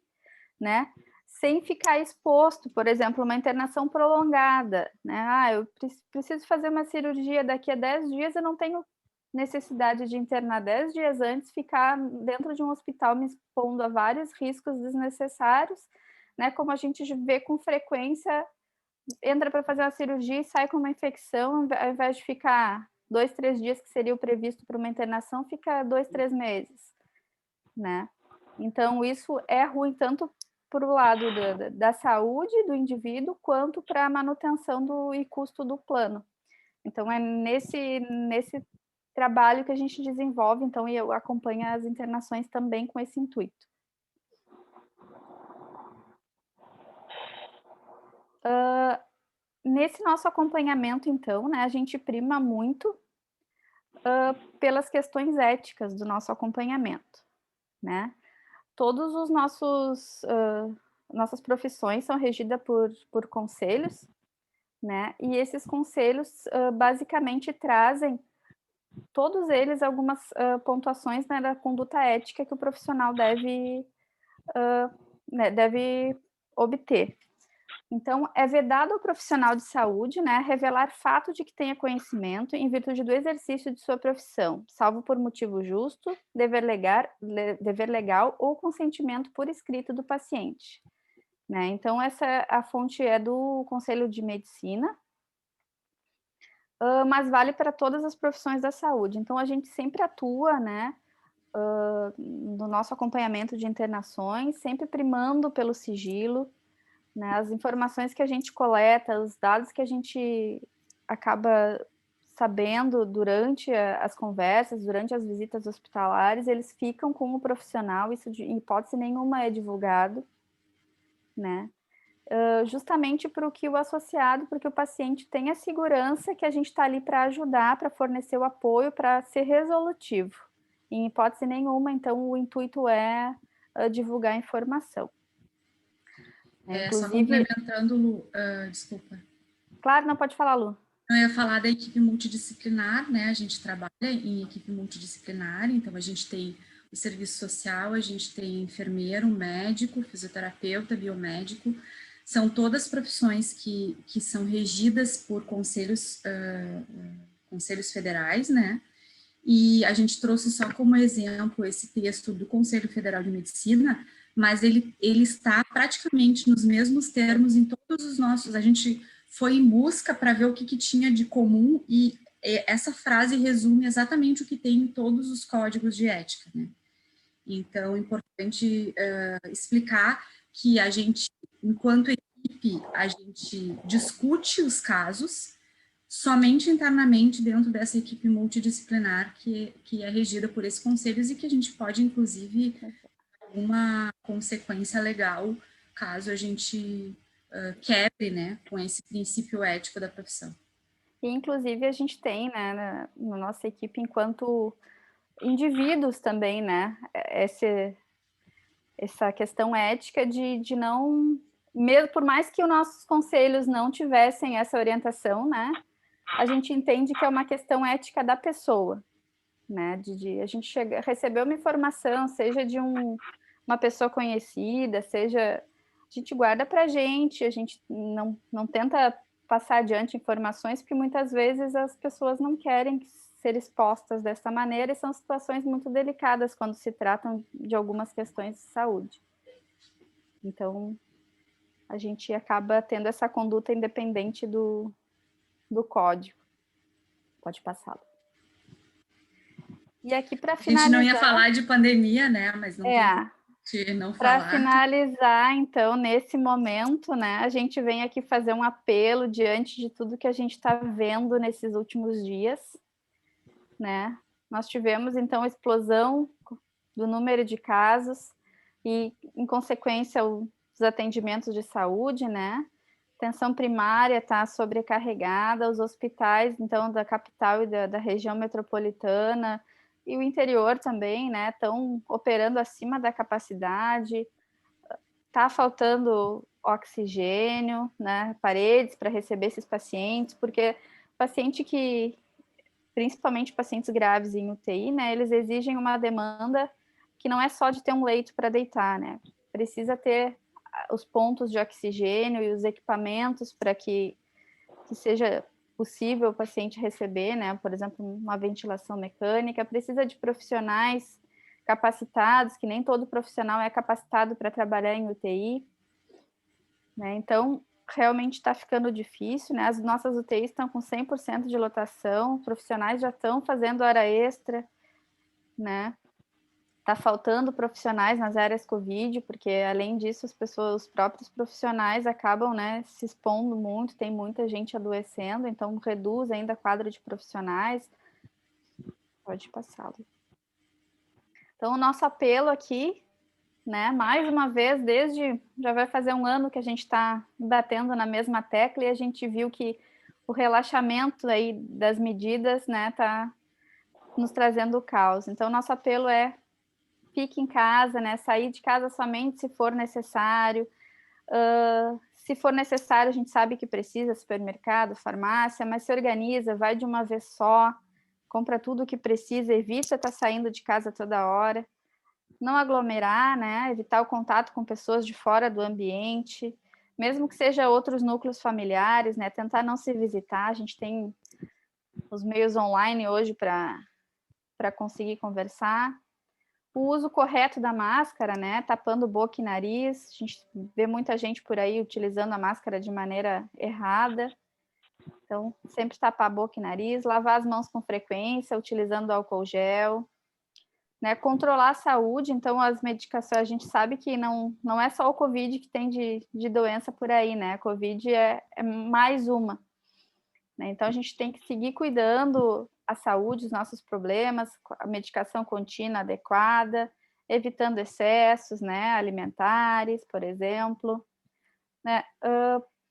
né, sem ficar exposto, por exemplo, uma internação prolongada, né, eu preciso fazer uma cirurgia daqui a 10 dias, eu não tenho necessidade de internar 10 dias antes, ficar dentro de um hospital me expondo a vários riscos desnecessários, né, como a gente vê com frequência, entra para fazer uma cirurgia e sai com uma infecção, ao invés de ficar 2, 3 dias, que seria o previsto para uma internação, fica 2, 3 meses, né? Então, isso é ruim tanto para o lado da saúde do indivíduo, quanto para a manutenção e custo do plano. Então, é nesse trabalho que a gente desenvolve, então, e eu acompanho as internações também com esse intuito. Nesse nosso acompanhamento, então, né, a gente prima muito pelas questões éticas do nosso acompanhamento, né? Todos os nossas profissões são regidas por conselhos, né? E esses conselhos basicamente trazem todos eles algumas pontuações, né, da conduta ética que o profissional deve obter. Então, é vedado ao profissional de saúde, né, revelar fato de que tenha conhecimento em virtude do exercício de sua profissão, salvo por motivo justo, dever legal ou consentimento por escrito do paciente, né? Então, a fonte é do Conselho de Medicina, mas vale para todas as profissões da saúde. Então, a gente sempre atua, né, no nosso acompanhamento de internações, sempre primando pelo sigilo, né, as informações que a gente coleta, os dados que a gente acaba sabendo durante as conversas, durante as visitas hospitalares, eles ficam com o profissional, isso em hipótese nenhuma é divulgado, né? Justamente para que o associado, porque o paciente tenha a segurança que a gente está ali para ajudar, para fornecer o apoio, para ser resolutivo. Em hipótese nenhuma, então, o intuito é divulgar a informação. Só complementando, Lu, desculpa. Claro, não pode falar, Lu. Eu ia falar da equipe multidisciplinar, né? A gente trabalha em equipe multidisciplinar, então a gente tem o serviço social, a gente tem enfermeiro, médico, fisioterapeuta, biomédico, são todas profissões que são regidas por conselhos federais, né? E a gente trouxe só como exemplo esse texto do Conselho Federal de Medicina, mas ele está praticamente nos mesmos termos em todos os nossos. A gente foi em busca para ver o que tinha de comum e essa frase resume exatamente o que tem em todos os códigos de ética, né? Então, é importante explicar que a gente, enquanto equipe, a gente discute os casos somente internamente dentro dessa equipe multidisciplinar que é regida por esses conselhos e que a gente pode, inclusive, uma consequência legal caso a gente quebre, né, com esse princípio ético da profissão. E, inclusive, a gente tem, né, na nossa equipe, enquanto indivíduos também, né, essa questão ética de não, mesmo por mais que os nossos conselhos não tivessem essa orientação, né, a gente entende que é uma questão ética da pessoa, né, a gente receber uma informação, seja de uma pessoa conhecida, seja... A gente guarda para a gente não tenta passar adiante informações, porque muitas vezes as pessoas não querem ser expostas dessa maneira, e são situações muito delicadas quando se tratam de algumas questões de saúde. Então, a gente acaba tendo essa conduta independente do código. Pode passar. E aqui para finalizar... A gente não ia falar de pandemia, né? Mas não tem não falar. Para finalizar, então, nesse momento, né, a gente vem aqui fazer um apelo diante de tudo que a gente está vendo nesses últimos dias, né? Nós tivemos, então, a explosão do número de casos e, em consequência, os atendimentos de saúde, né? A atenção primária está sobrecarregada, os hospitais, então, da capital e da região metropolitana e o interior também, né, estão operando acima da capacidade, está faltando oxigênio, né, paredes para receber esses pacientes, porque paciente que, principalmente pacientes graves em UTI, né, eles exigem uma demanda que não é só de ter um leito para deitar, né, precisa ter os pontos de oxigênio e os equipamentos para que seja possível o paciente receber, né, por exemplo, uma ventilação mecânica, precisa de profissionais capacitados, que nem todo profissional é capacitado para trabalhar em UTI, né, então realmente está ficando difícil, né, as nossas UTIs estão com 100% de lotação, profissionais já estão fazendo hora extra, né, está faltando profissionais nas áreas Covid, porque além disso os próprios profissionais acabam, né, se expondo muito, tem muita gente adoecendo, então reduz ainda a quadra de profissionais. Pode passá-lo. Então o nosso apelo aqui, né, mais uma vez, já vai fazer um ano que a gente está batendo na mesma tecla e a gente viu que o relaxamento aí das medidas, né, está nos trazendo o caos. Então nosso apelo é: fique em casa, né? Sair de casa somente se for necessário. Se for necessário, a gente sabe que precisa, supermercado, farmácia, mas se organiza, vai de uma vez só, compra tudo o que precisa, evita estar saindo de casa toda hora. Não aglomerar, né? Evitar o contato com pessoas de fora do ambiente, mesmo que seja outros núcleos familiares, né? Tentar não se visitar. A gente tem os meios online hoje para conseguir conversar. O uso correto da máscara, né, tapando boca e nariz, a gente vê muita gente por aí utilizando a máscara de maneira errada, então sempre tapar boca e nariz, lavar as mãos com frequência, utilizando álcool gel, né, controlar a saúde, então as medicações, a gente sabe que não é só o Covid que tem de doença por aí, né, a Covid é mais uma, né, então a gente tem que seguir cuidando a saúde, os nossos problemas, a medicação contínua adequada, evitando excessos, né, alimentares, por exemplo, né,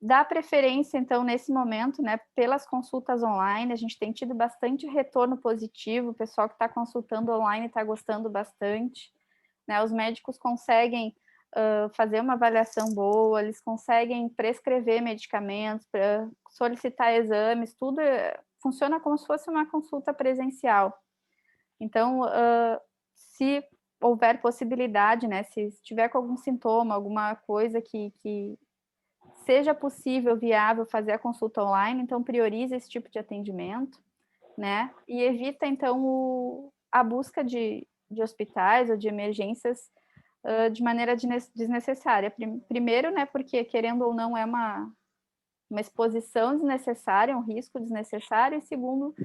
dá preferência, então, nesse momento, né, pelas consultas online, a gente tem tido bastante retorno positivo, o pessoal que está consultando online está gostando bastante, né, os médicos conseguem fazer uma avaliação boa, eles conseguem prescrever medicamentos, solicitar exames, tudo funciona como se fosse uma consulta presencial. Então, se houver possibilidade, né, se tiver com algum sintoma, alguma coisa que seja possível, viável fazer a consulta online, então priorize esse tipo de atendimento, né, e evita, então, a busca de hospitais ou de emergências de maneira desnecessária. Primeiro, né, porque, querendo ou não, é uma exposição desnecessária, um risco desnecessário, e segundo,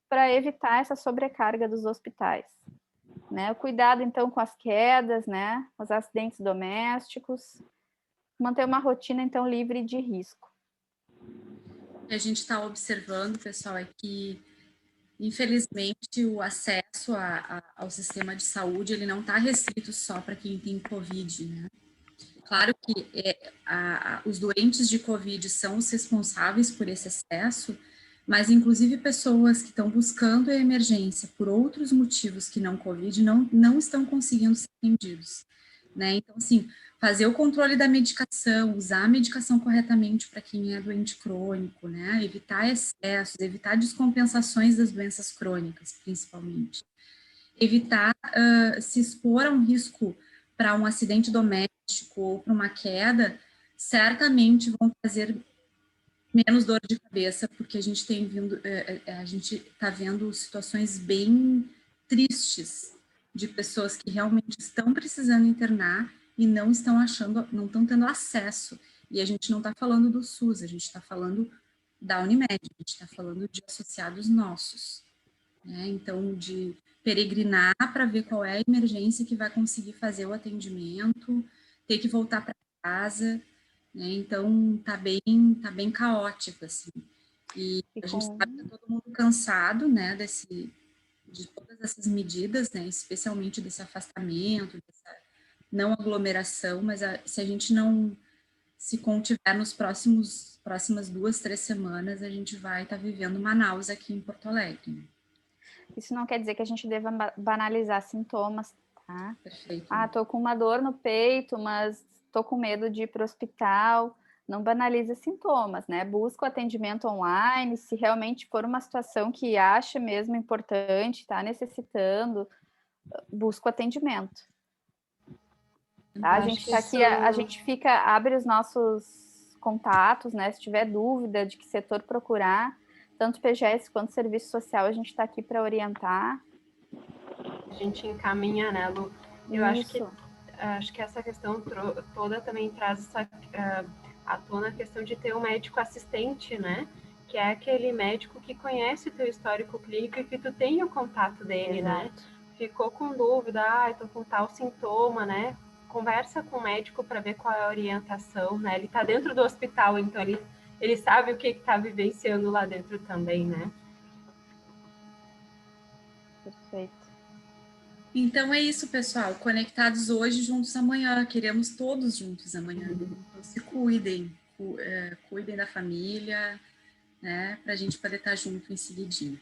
para evitar essa sobrecarga dos hospitais, né? O cuidado, então, com as quedas, né? Os acidentes domésticos, manter uma rotina, então, livre de risco. A gente está observando, pessoal, é que, infelizmente, o acesso ao sistema de saúde, ele não está restrito só para quem tem Covid, né? Claro que os doentes de Covid são os responsáveis por esse excesso, mas inclusive pessoas que estão buscando a emergência por outros motivos que não Covid não estão conseguindo ser atendidos, né? Então, assim, fazer o controle da medicação, usar a medicação corretamente para quem é doente crônico, né? Evitar excessos, evitar descompensações das doenças crônicas, principalmente. Evitar se expor a um risco para um acidente doméstico ou para uma queda, certamente vão trazer menos dor de cabeça, porque a gente está vendo situações bem tristes de pessoas que realmente estão precisando internar e não estão tendo acesso. E a gente não está falando do SUS, a gente está falando da Unimed, a gente está falando de associados nossos, né? Então, de peregrinar para ver qual é a emergência que vai conseguir fazer o atendimento, ter que voltar para casa, né? Então, tá bem caótico, assim. E a gente sabe que tá todo mundo cansado, né, de todas essas medidas, né, especialmente desse afastamento, dessa não aglomeração, mas se a gente não se contiver nos próximas 2, 3 semanas, a gente vai estar vivendo Manaus aqui em Porto Alegre. Né? Isso não quer dizer que a gente deva banalizar sintomas, tá? Perfeito. Tô com uma dor no peito, mas tô com medo de ir para o hospital. Não banaliza sintomas, né? Busca o atendimento online, se realmente for uma situação que acha mesmo importante, está necessitando, busca o atendimento. Tá? A gente está aqui, a gente abre os nossos contatos, né? Se tiver dúvida de que setor procurar, tanto PGS quanto Serviço Social, a gente está aqui para orientar. A gente encaminha, né, Lu? Eu acho que essa questão toda também traz à tona a questão de ter um médico assistente, né? Que é aquele médico que conhece o teu histórico clínico e que tu tem o contato dele, né? Ficou com dúvida, eu tô com tal sintoma, né? Conversa com o médico para ver qual é a orientação, né? Ele está dentro do hospital, então ele sabe o que está vivenciando lá dentro também, né? Perfeito. Então é isso, pessoal. Conectados hoje, juntos amanhã. Queremos todos juntos amanhã. Então se cuidem, cuidem da família, né? Para a gente poder estar junto em seguidinho.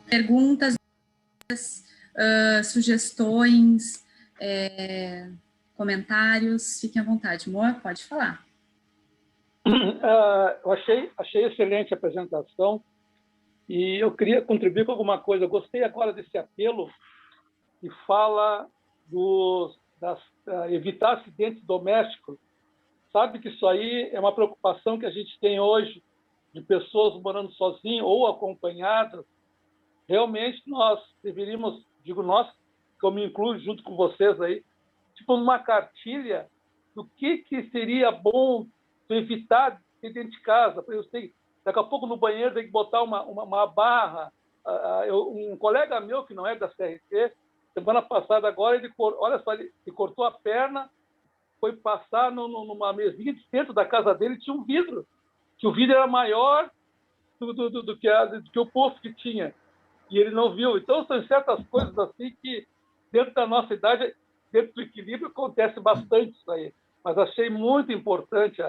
Perguntas, sugestões, comentários, fiquem à vontade. Moa, pode falar. Eu achei excelente a apresentação e eu queria contribuir com alguma coisa. Eu gostei agora desse apelo que fala evitar acidentes domésticos. Sabe que isso aí é uma preocupação que a gente tem hoje de pessoas morando sozinhas ou acompanhadas. Realmente nós deveríamos, digo nós, que eu me incluo junto com vocês aí, tipo numa cartilha do que seria bom evitar dentro de casa. Daqui a pouco no banheiro tem que botar uma barra. Um colega meu, que não é da CRT, semana passada agora, ele cortou a perna, foi passar numa mesinha de centro da casa dele, tinha um vidro, que o vidro era maior do que o poço que tinha. E ele não viu. Então, são certas coisas assim que, dentro da nossa idade, dentro do equilíbrio, acontece bastante isso aí. Mas achei muito importante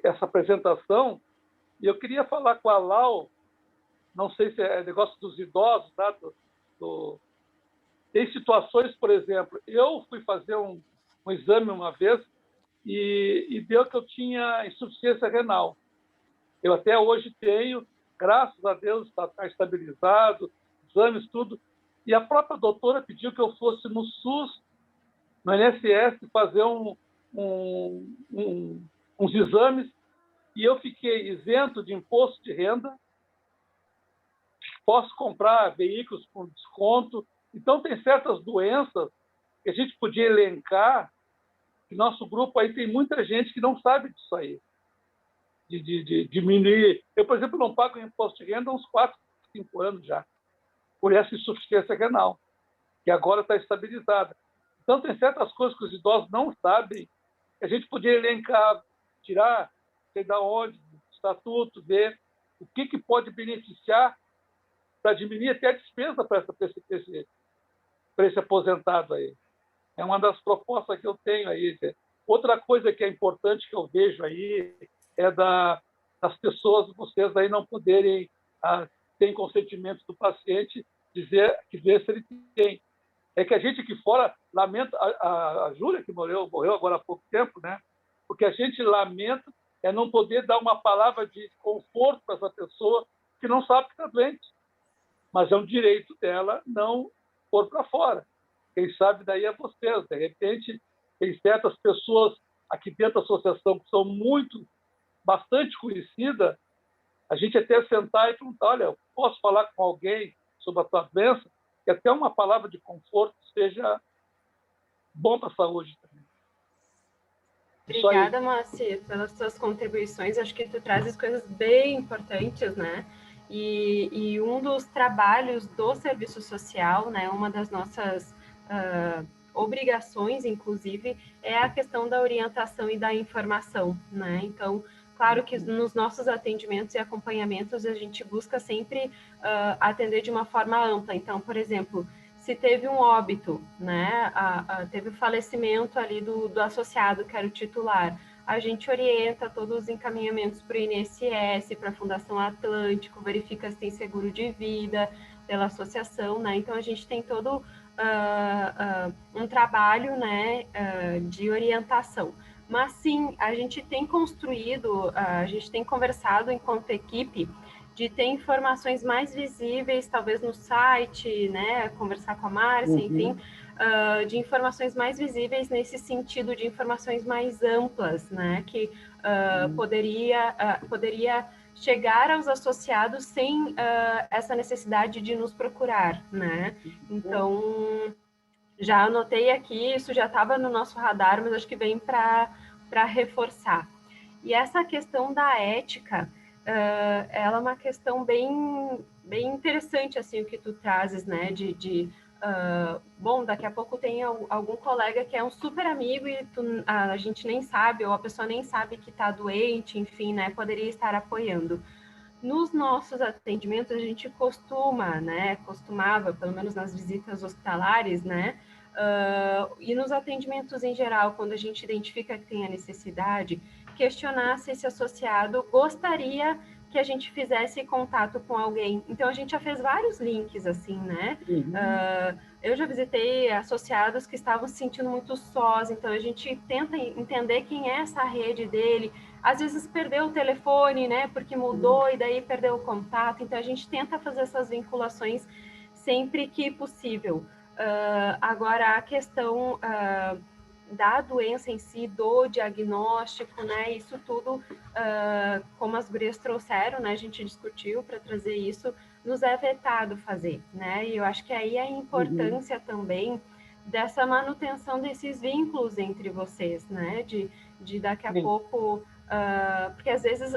essa apresentação. E eu queria falar com a Lau, não sei se é negócio dos idosos, tá? Tem situações, por exemplo, eu fui fazer um exame uma vez e deu que eu tinha insuficiência renal. Eu até hoje tenho, graças a Deus, está estabilizado, exames, tudo. E a própria doutora pediu que eu fosse no SUS, no INSS, fazer uns exames, e eu fiquei isento de imposto de renda, posso comprar veículos com desconto. Então, tem certas doenças que a gente podia elencar, que nosso grupo aí tem muita gente que não sabe disso aí. De diminuir. Eu, por exemplo, não pago imposto de renda há uns 4, 5 anos já, por essa insuficiência renal, que agora está estabilizada. Então, tem certas coisas que os idosos não sabem, que a gente podia elencar, tirar, sei de onde, do estatuto, ver o que pode beneficiar para diminuir até a despesa para esse aposentado aí. É uma das propostas que eu tenho aí. Outra coisa que é importante que eu vejo aí é das pessoas, vocês aí não poderem, sem consentimento do paciente, dizer se ele tem. É que a gente aqui fora lamenta, a Júlia, que morreu agora há pouco tempo, né? Porque a gente lamenta não poder dar uma palavra de conforto para essa pessoa que não sabe que está doente. Mas é um direito dela não pôr para fora. Quem sabe daí é vocês. De repente, tem certas pessoas aqui dentro da associação que são bastante conhecidas, a gente até sentar e perguntar, olha, eu posso falar com alguém sobre a tua doença? Que até uma palavra de conforto seja bom para a saúde também. Obrigada, Moacir, pelas suas contribuições. Acho que tu trazes coisas bem importantes, né? E um dos trabalhos do serviço social, né, uma das nossas obrigações, inclusive, é a questão da orientação e da informação, né? Então, claro que nos nossos atendimentos e acompanhamentos a gente busca sempre atender de uma forma ampla. Então, por exemplo, se teve um óbito, né, teve o falecimento ali do associado, que era o titular, a gente orienta todos os encaminhamentos para o INSS, para a Fundação Atlântico, verifica se tem seguro de vida pela associação, né? Então, a gente tem todo um trabalho, né, de orientação. Mas, sim, a gente tem construído, a gente tem conversado enquanto equipe de ter informações mais visíveis, talvez no site, né, conversar com a Márcia, enfim, de informações mais visíveis nesse sentido de informações mais amplas, né, que poderia chegar aos associados sem essa necessidade de nos procurar, né? Então, já anotei aqui, isso já estava no nosso radar, mas acho que vem para reforçar. E essa questão da ética, ela é uma questão bem interessante, assim, o que tu trazes, né, bom, daqui a pouco tem algum colega que é um super amigo e a gente nem sabe, ou a pessoa nem sabe que está doente, enfim, né, poderia estar apoiando. Nos nossos atendimentos, a gente costumava, pelo menos nas visitas hospitalares, né, e nos atendimentos em geral, quando a gente identifica que tem a necessidade, questionar se esse associado gostaria que a gente fizesse contato com alguém. Então, a gente já fez vários links, assim, né? Eu já visitei associados que estavam se sentindo muito sós, então a gente tenta entender quem é essa rede dele. Às vezes perdeu o telefone, né? Porque mudou e daí perdeu o contato. Então, a gente tenta fazer essas vinculações sempre que possível. Agora, a questão da doença em si, do diagnóstico, né, isso tudo, como as gurias trouxeram, né, a gente discutiu para trazer isso, nos é vetado fazer, né, e eu acho que aí a importância também dessa manutenção desses vínculos entre vocês, né, de daqui a pouco, porque às vezes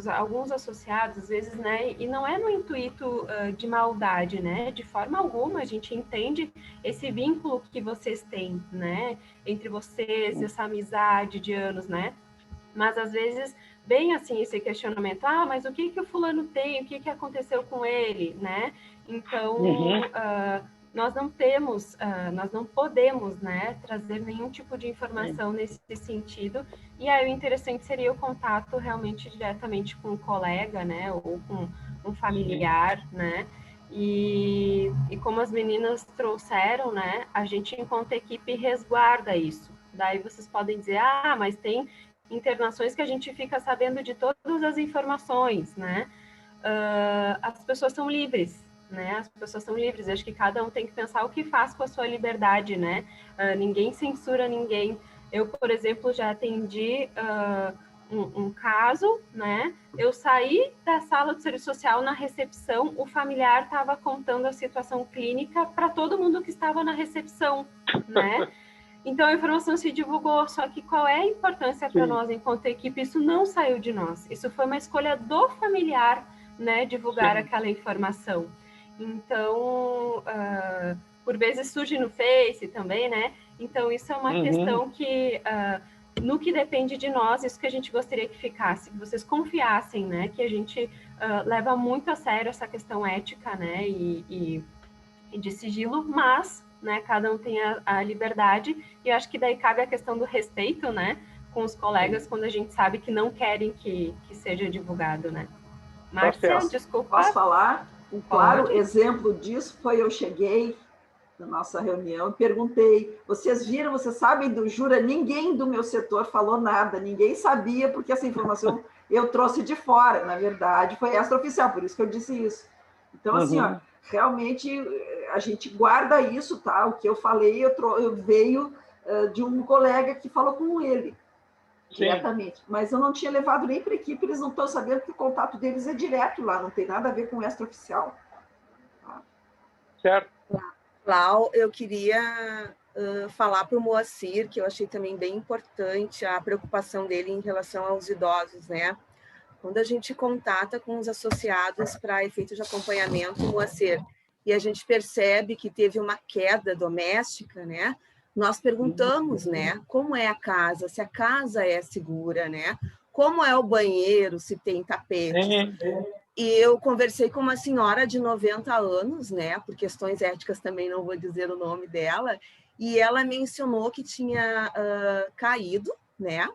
alguns associados, às vezes, né, e não é no intuito de maldade, né, de forma alguma, a gente entende esse vínculo que vocês têm, né, entre vocês, essa amizade de anos, né, mas às vezes vem assim esse questionamento, mas o que o fulano tem, o que aconteceu com ele, né, então nós não temos, nós não podemos, né, trazer nenhum tipo de informação nesse sentido, e aí o interessante seria o contato realmente diretamente com um colega, né, ou com um familiar, né, e como as meninas trouxeram, né, a gente, enquanto equipe, resguarda isso. Daí vocês podem dizer, mas tem internações que a gente fica sabendo de todas as informações, né, as pessoas são livres, né? As pessoas são livres, acho que cada um tem que pensar o que faz com a sua liberdade, né? Ninguém censura ninguém. Eu, por exemplo, já atendi um caso, né? Eu saí da sala de serviço social, na recepção, o familiar estava contando a situação clínica para todo mundo que estava na recepção, né? Então, a informação se divulgou, só que qual é a importância para nós, enquanto equipe? Isso não saiu de nós, isso foi uma escolha do familiar, né? Divulgar aquela informação. Então, por vezes surge no Face também, né? Então, isso é uma questão que, no que depende de nós, isso que a gente gostaria que ficasse, que vocês confiassem, né? Que a gente leva muito a sério essa questão ética, né? E de sigilo, mas, né? Cada um tem a liberdade, e eu acho que daí cabe a questão do respeito, né? Com os colegas, quando a gente sabe que não querem que seja divulgado, né? Márcia, desculpa. Posso falar? Um claro exemplo disso foi eu cheguei na nossa reunião e perguntei, vocês sabem do Jura? Ninguém do meu setor falou nada, ninguém sabia, porque essa informação eu trouxe de fora, na verdade, foi extraoficial, por isso que eu disse isso. Então, assim, realmente a gente guarda isso, tá? O que eu falei, eu veio de um colega que falou com ele diretamente, mas eu não tinha levado nem para a equipe, eles não estão sabendo que o contato deles é direto lá, não tem nada a ver com extraoficial. Tá? Certo. Lau, eu queria falar para o Moacir, que eu achei também bem importante a preocupação dele em relação aos idosos, né? Quando a gente contata com os associados para efeito de acompanhamento, Moacir, e a gente percebe que teve uma queda doméstica, né? Nós perguntamos, né? Como é a casa, se a casa é segura, né? Como é o banheiro, se tem tapete. E eu conversei com uma senhora de 90 anos, né? Por questões éticas também não vou dizer o nome dela, e ela mencionou que tinha caído, né?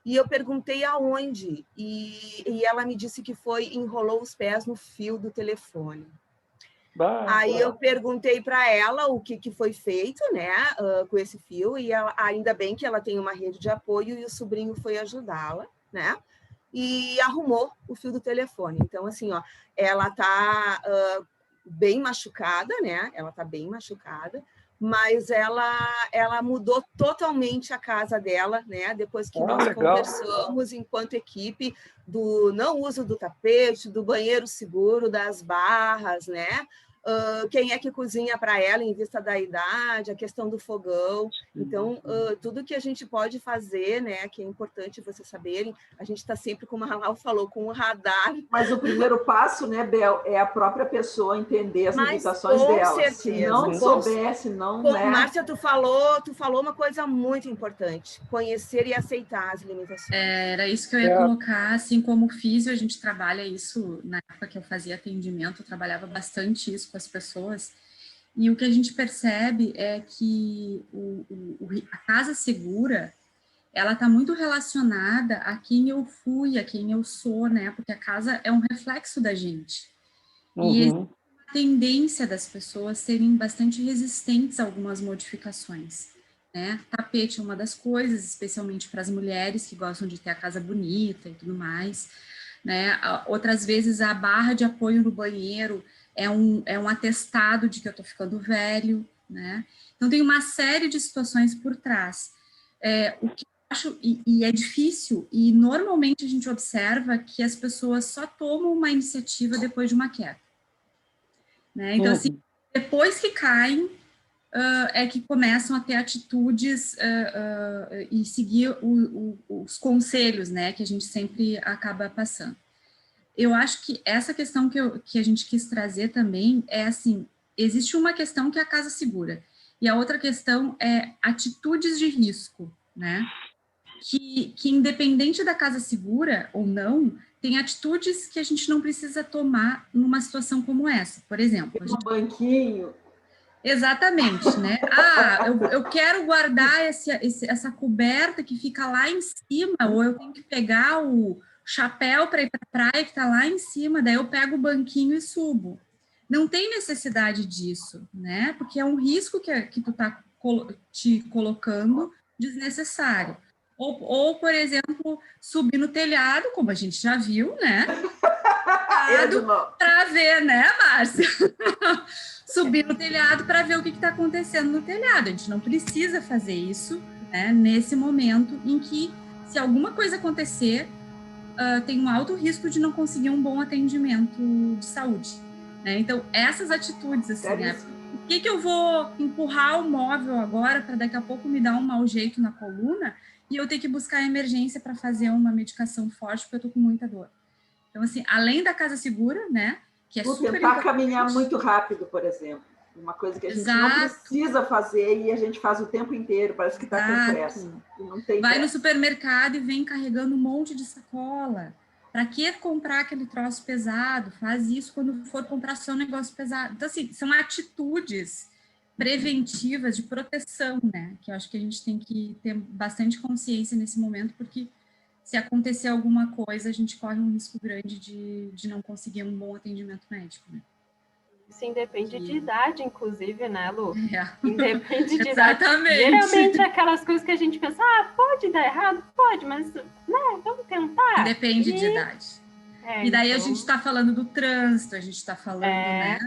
E eu perguntei aonde, e ela me disse que enrolou os pés no fio do telefone. Aí eu perguntei para ela o que foi feito, né, com esse fio, e ela, ainda bem que ela tem uma rede de apoio, e o sobrinho foi ajudá-la, né, e arrumou o fio do telefone. Então, assim, ó, ela está bem machucada, né, ela está bem machucada, mas ela mudou totalmente a casa dela, né? Depois que nós conversamos enquanto equipe do não uso do tapete, do banheiro seguro, das barras, né? Quem é que cozinha para ela em vista da idade, a questão do fogão. Então, tudo que a gente pode fazer, né, que é importante vocês saberem, a gente está sempre, como a Lau falou, com o radar. Mas o primeiro passo, né, Bel, é a própria pessoa entender as limitações dela. Certeza. Se não soubesse, não... né? Márcia, tu falou uma coisa muito importante, conhecer e aceitar as limitações. Era isso que eu ia colocar, assim como físio, a gente trabalha isso, na época que eu fazia atendimento, eu trabalhava bastante isso com as pessoas, e o que a gente percebe é que a casa segura, ela está muito relacionada a quem eu fui, a quem eu sou, né, porque a casa é um reflexo da gente. E existe uma tendência das pessoas serem bastante resistentes a algumas modificações, né, tapete é uma das coisas, especialmente para as mulheres que gostam de ter a casa bonita e tudo mais, né, outras vezes a barra de apoio no banheiro é um atestado de que eu estou ficando velho, né? Então, tem uma série de situações por trás. O que eu acho, e é difícil, e normalmente a gente observa que as pessoas só tomam uma iniciativa depois de uma queda. Né? Então, assim, depois que caem, é que começam a ter atitudes e seguir os conselhos, né, que a gente sempre acaba passando. Eu acho que essa questão que a gente quis trazer também é assim, existe uma questão que é a casa segura, e a outra questão é atitudes de risco, né? Que independente da casa segura ou não, tem atitudes que a gente não precisa tomar numa situação como essa. Por exemplo... Um banquinho... Exatamente, né? Eu quero guardar essa coberta que fica lá em cima, ou eu tenho que pegar o chapéu para ir para a praia que está lá em cima, daí eu pego o banquinho e subo. Não tem necessidade disso, né? Porque é um risco que tu está te colocando desnecessário. Ou, por exemplo, subir no telhado, como a gente já viu, né? Para ver, né, Márcia? Subir no telhado para ver o que está acontecendo no telhado. A gente não precisa fazer isso, né, nesse momento em que, se alguma coisa acontecer, tem um alto risco de não conseguir um bom atendimento de saúde. Né? Então, essas atitudes, assim, né? Por que eu vou empurrar o móvel agora para daqui a pouco me dar um mau jeito na coluna e eu ter que buscar emergência para fazer uma medicação forte porque eu estou com muita dor? Então, assim, além da casa segura, né? Que é super tentar caminhar muito rápido, por exemplo. Uma coisa que a gente não precisa fazer e a gente faz o tempo inteiro, parece que está com pressa. E não tem Vai pressa. no supermercado e vem carregando um monte de sacola. Para que comprar aquele troço pesado? Faz isso quando for comprar seu negócio pesado. Então, assim, são atitudes preventivas de proteção, né? Que eu acho que a gente tem que ter bastante consciência nesse momento, porque se acontecer alguma coisa, a gente corre um risco grande de não conseguir um bom atendimento médico, né? Isso independe de idade, inclusive, né, Lu? É. Independe de idade. Geralmente, aquelas coisas que a gente pensa, pode dar errado? Pode, mas, né, vamos tentar. Depende de idade. E daí então... a gente está falando do trânsito, a gente está falando, né?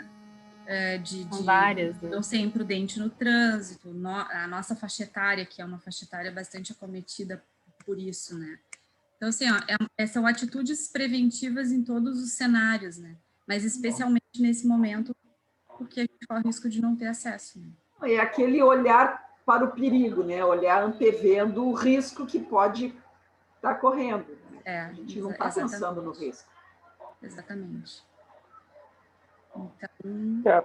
de várias, né? não ser imprudente no trânsito, a nossa faixa etária, que é uma faixa etária bastante acometida por isso, né? Então, assim, são atitudes preventivas em todos os cenários, né? Mas especialmente nesse momento, porque a gente corre o risco de não ter acesso, né? É aquele olhar para o perigo, né? Olhar antevendo o risco que pode estar correndo. Né? A gente não está pensando no risco. Exatamente. Então,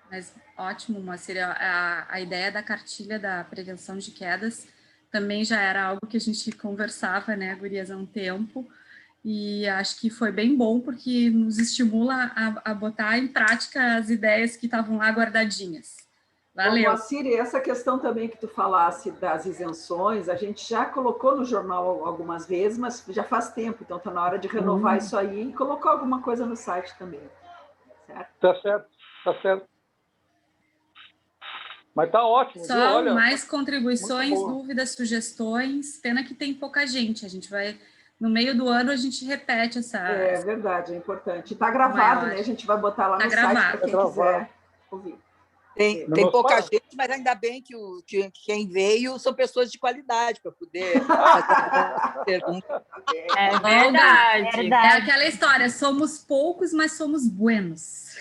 mas ótimo, Moacir. A ideia da cartilha da prevenção de quedas também já era algo que a gente conversava, né, gurias, há um tempo, e acho que foi bem bom, porque nos estimula a botar em prática as ideias que estavam lá guardadinhas. Valeu. Moacir, essa questão também que tu falasse das isenções, a gente já colocou no jornal algumas vezes, mas já faz tempo, então está na hora de renovar isso aí e colocar alguma coisa no site também. Certo? Tá certo. Mas tá ótimo. Só viu? Olha, mais contribuições, dúvidas, sugestões. Pena que tem pouca gente. A gente vai, no meio do ano, a gente repete essa... É verdade, é importante. Está gravado, né? A gente vai botar lá no site para quem quiser ouvir. Tem pouca gente, mas ainda bem que quem veio são pessoas de qualidade para poder fazer perguntas. É verdade. É aquela história, somos poucos, mas somos buenos.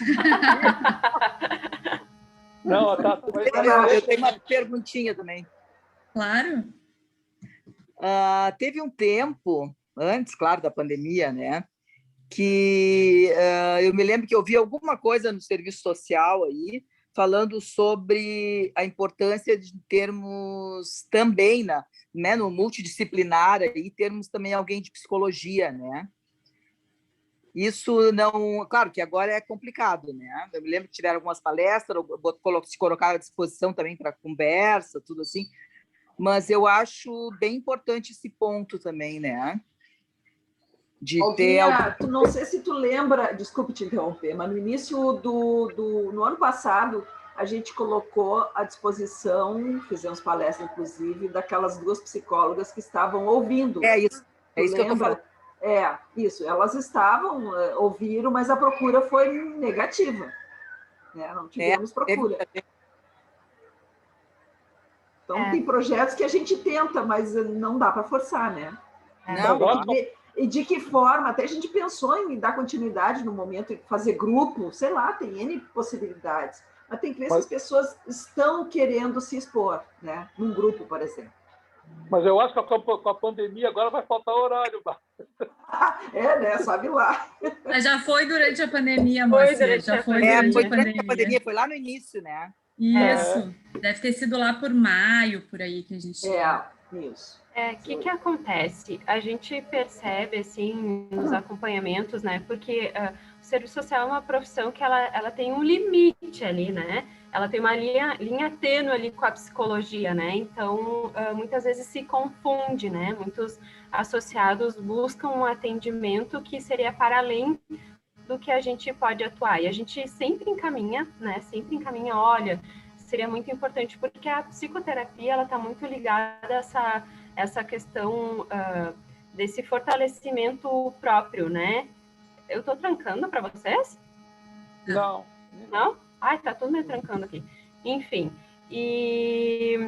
Não, tá. Eu tenho uma perguntinha também. Claro. Teve um tempo, antes, claro, da pandemia, né? Que eu me lembro que eu vi alguma coisa no serviço social aí, falando sobre a importância de termos também, né, no multidisciplinar, aí, termos também alguém de psicologia, né? Isso não... Claro que agora é complicado, né? Eu me lembro que tiveram algumas palestras, se colocaram à disposição também para conversa, tudo assim, mas eu acho bem importante esse ponto também, né? De ter... Não sei se tu lembra, desculpe te interromper, mas no início no ano passado, a gente colocou à disposição, fizemos palestra, inclusive, daquelas 2 psicólogas que estavam ouvindo. É isso que eu estou falando. Isso, elas estavam, ouviram, mas a procura foi negativa. Né? Não tivemos procura. Então, tem projetos que a gente tenta, mas não dá para forçar, né? E de que forma? Até a gente pensou em dar continuidade no momento, em fazer grupo, sei lá, tem N possibilidades. Mas tem que ver se as pessoas estão querendo se expor, né? Num grupo, por exemplo. Mas eu acho que com a pandemia agora vai faltar horário. Né? Sabe lá. Mas já foi durante a pandemia, Moacir. Foi durante a pandemia, foi lá no início, né? Isso. Deve ter sido lá por maio, por aí que a gente... Isso. O que acontece? A gente percebe, assim, nos acompanhamentos, né? Porque o serviço social é uma profissão que ela tem um limite ali, né? Ela tem uma linha tênue ali com a psicologia, né? Então, muitas vezes se confunde, né? Muitos associados buscam um atendimento que seria para além do que a gente pode atuar. E a gente sempre encaminha, né? Olha, seria muito importante, porque a psicoterapia, ela está muito ligada a essa questão desse fortalecimento próprio, né? Eu estou trancando para vocês? Não. Não? Ai, tá tudo me trancando aqui. Enfim, e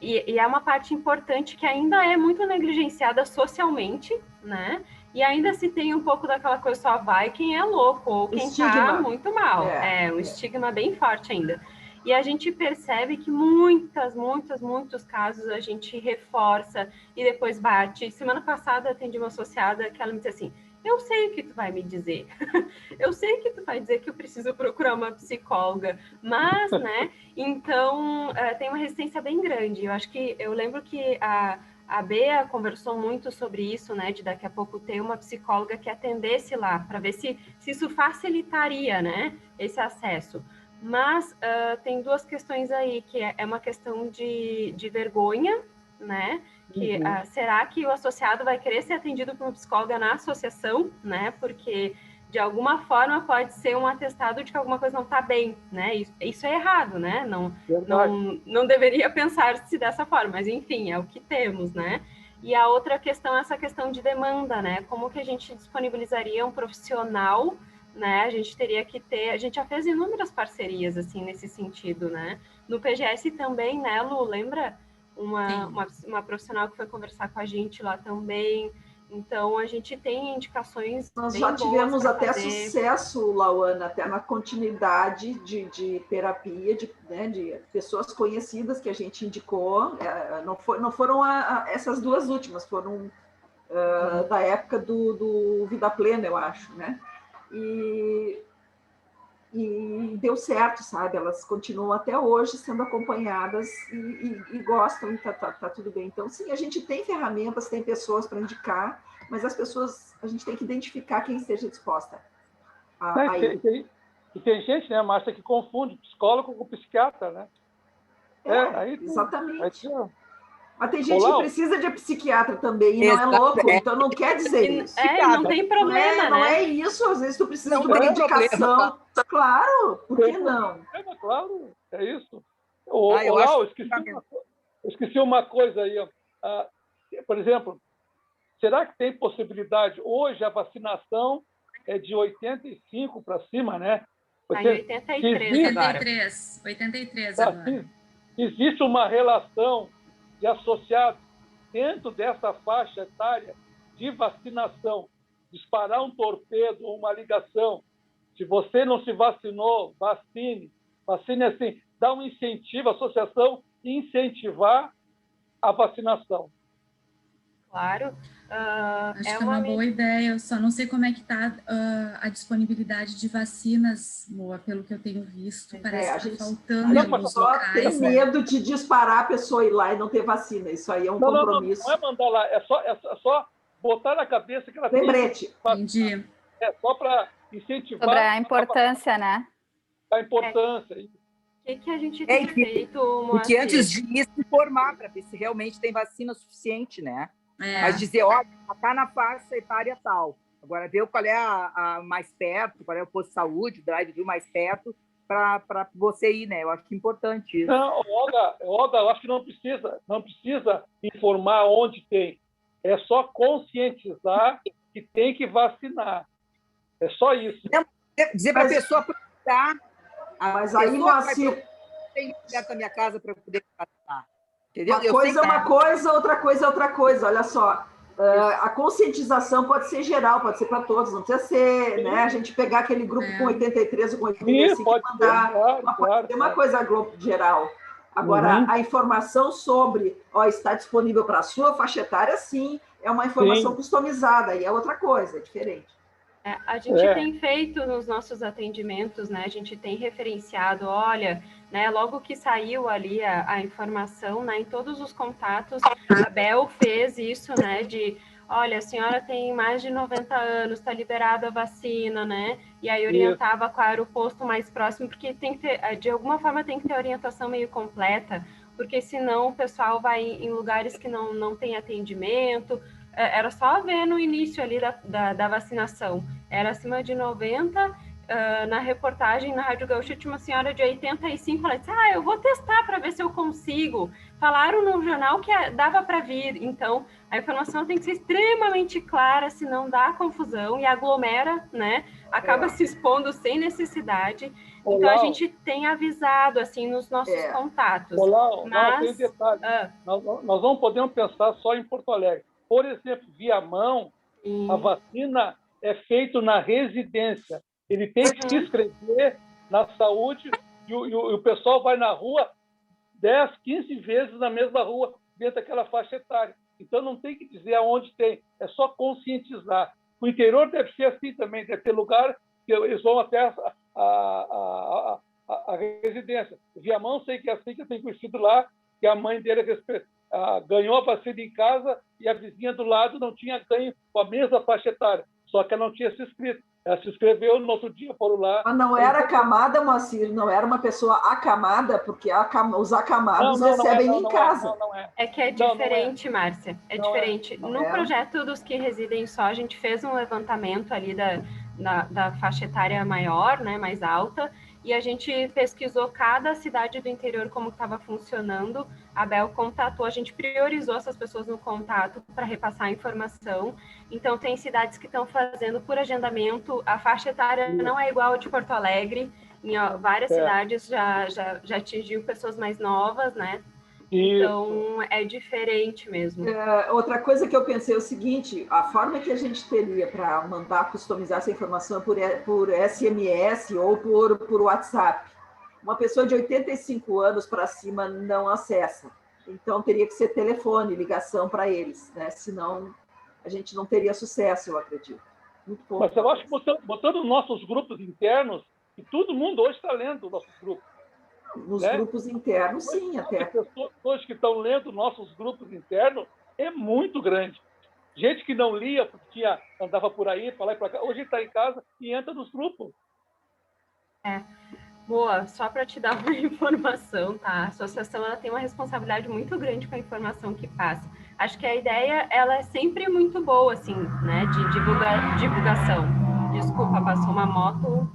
é uma parte importante que ainda é muito negligenciada socialmente, né? E ainda se tem um pouco daquela coisa, só vai quem é louco, ou quem tá muito mal. Um estigma bem forte ainda. E a gente percebe que muitos casos a gente reforça e depois bate. Semana passada eu atendi uma associada que ela me disse assim, eu sei o que tu vai me dizer. Eu sei que tu vai dizer que eu preciso procurar uma psicóloga. Mas, né, então tem uma resistência bem grande. Eu lembro que a Bea conversou muito sobre isso, né, de daqui a pouco ter uma psicóloga que atendesse lá, para ver se isso facilitaria, né, esse acesso. Mas tem 2 questões aí, que é uma questão de vergonha, né? Que, será que o associado vai querer ser atendido por uma psicóloga na associação, né? Porque, de alguma forma, pode ser um atestado de que alguma coisa não está bem, né? Isso é errado, né? Não deveria pensar-se dessa forma, mas, enfim, é o que temos, né? E a outra questão é essa questão de demanda, né? Como que a gente disponibilizaria um profissional né? A gente teria que ter... A gente já fez inúmeras parcerias, assim, nesse sentido, né? No PGS também, né, Lu? Lembra? Uma profissional que foi conversar com a gente lá também. Então, a gente tem indicações. Nós já tivemos até sucesso, Lauana, até na continuidade de terapia, de pessoas conhecidas que a gente indicou. Não foram essas duas últimas, foram da época do Vida Plena, eu acho, né? E deu certo, sabe? Elas continuam até hoje sendo acompanhadas e gostam, e tá tudo bem. Então, sim, a gente tem ferramentas, tem pessoas para indicar, mas as pessoas, a gente tem que identificar quem esteja disposta a ir. E tem gente, né, Márcia, que confunde psicólogo com psiquiatra, né? Exatamente. Mas tem gente que precisa de psiquiatra também e não é louco, então não quer dizer isso. Não tem problema, não é isso, às vezes tu precisa de uma medicação. Claro, por que não? Claro, é isso. Eu esqueci uma coisa aí. Por exemplo, será que tem possibilidade? Hoje a vacinação é de 85 para cima, né? Está em 83. 83 agora. Existe uma relação de associados dentro dessa faixa etária de vacinação, disparar um torpedo ou uma ligação. Se você não se vacinou, vacine. Vacine assim, dá um incentivo, a associação incentivar a vacinação. Claro. Acho que é uma boa ideia, eu só não sei como é que está a disponibilidade de vacinas, Moa, pelo que eu tenho visto, parece que está faltando em alguns locais. Tem medo de disparar a pessoa ir lá e não ter vacina, isso aí é um compromisso. Não é mandar lá, é só botar na cabeça que ela lembrete. Entendi. É só para incentivar. Sobre a importância, né? A importância. O que a gente tem feito, Moacir? Porque antes de isso, informar para ver se realmente tem vacina suficiente, né? Mas dizer, olha, está na faixa etária tal. Agora, ver qual é a mais perto, qual é o posto de saúde, o drive-thru mais perto, para você ir, né? Eu acho que é importante isso. Não, Olga, eu acho que não precisa informar onde tem. É só conscientizar que tem que vacinar. É só isso. Dizer para a pessoa aproveitar. Mas aí, Moacir... Tem perto da minha casa para poder vacinar. Entendeu? Uma coisa é uma coisa, outra coisa é outra coisa. Olha só, a conscientização pode ser geral, pode ser para todos, não precisa ser, né? A gente pegar aquele grupo com 83 ou com 85 e mandar. Pode ser uma coisa geral. Agora, a informação sobre está disponível para a sua faixa etária, sim, é uma informação customizada, e é outra coisa, é diferente. A gente tem feito nos nossos atendimentos, né? A gente tem referenciado, olha, né? Logo que saiu ali a informação, né? Em todos os contatos, a Bel fez isso, né? De, olha, a senhora tem mais de 90 anos, está liberada a vacina, né? E aí orientava qual era o posto mais próximo, porque tem que ter, de alguma forma tem que ter orientação meio completa, porque senão o pessoal vai em lugares que não tem atendimento. Era só ver no início ali da vacinação. Era acima de 90. Na reportagem na Rádio Gaúcha tinha uma senhora de 85. Ela disse, eu vou testar para ver se eu consigo. Falaram no jornal que dava para vir. Então, a informação tem que ser extremamente clara, senão dá confusão e aglomera, né? Acaba se expondo sem necessidade. Então, a gente tem avisado, assim, nos nossos contatos. Mas... tem detalhe. Nós não podemos pensar só em Porto Alegre. Por exemplo, Viamão, a vacina é feita na residência. Ele tem que se inscrever na saúde e o pessoal vai na rua 10, 15 vezes na mesma rua, dentro daquela faixa etária. Então, não tem que dizer aonde tem, é só conscientizar. O interior deve ser assim também, deve ter lugar que eles vão até a residência. Viamão, sei que é assim, que eu tenho conhecido lá, que a mãe dele ganhou a vacina em casa e a vizinha do lado não tinha ganho com a mesma faixa etária, só que ela não tinha se inscrito. Ela se inscreveu, no outro dia foram lá... Mas não era acamada, Moacir, não era uma pessoa acamada, porque os acamados recebem em casa. É que é diferente, Márcia, é diferente. No projeto dos que residem só, a gente fez um levantamento ali da faixa etária maior, né, mais alta, e a gente pesquisou cada cidade do interior como estava funcionando. A Bel contatou, a gente priorizou essas pessoas no contato para repassar a informação. Então, tem cidades que estão fazendo por agendamento, a faixa etária não é igual a de Porto Alegre, em várias cidades já atingiu pessoas mais novas, né? Então, é diferente mesmo. Outra coisa que eu pensei é o seguinte, a forma que a gente teria para mandar customizar essa informação por SMS ou por WhatsApp, uma pessoa de 85 anos para cima não acessa. Então, teria que ser telefone, ligação para eles, né? Senão, a gente não teria sucesso, eu acredito. Muito pouco. Mas eu acho que botando nossos grupos internos, e todo mundo hoje está lendo nossos grupos. Nos grupos internos, sim, até. As pessoas que estão lendo nossos grupos internos é muito grande. Gente que não lia, porque andava por aí, para lá e para cá, hoje está em casa e entra nos grupos. Boa, só para te dar uma informação, tá? A associação ela tem uma responsabilidade muito grande com a informação que passa. Acho que a ideia ela é sempre muito boa, assim, né? De divulgação. Desculpa, passou uma moto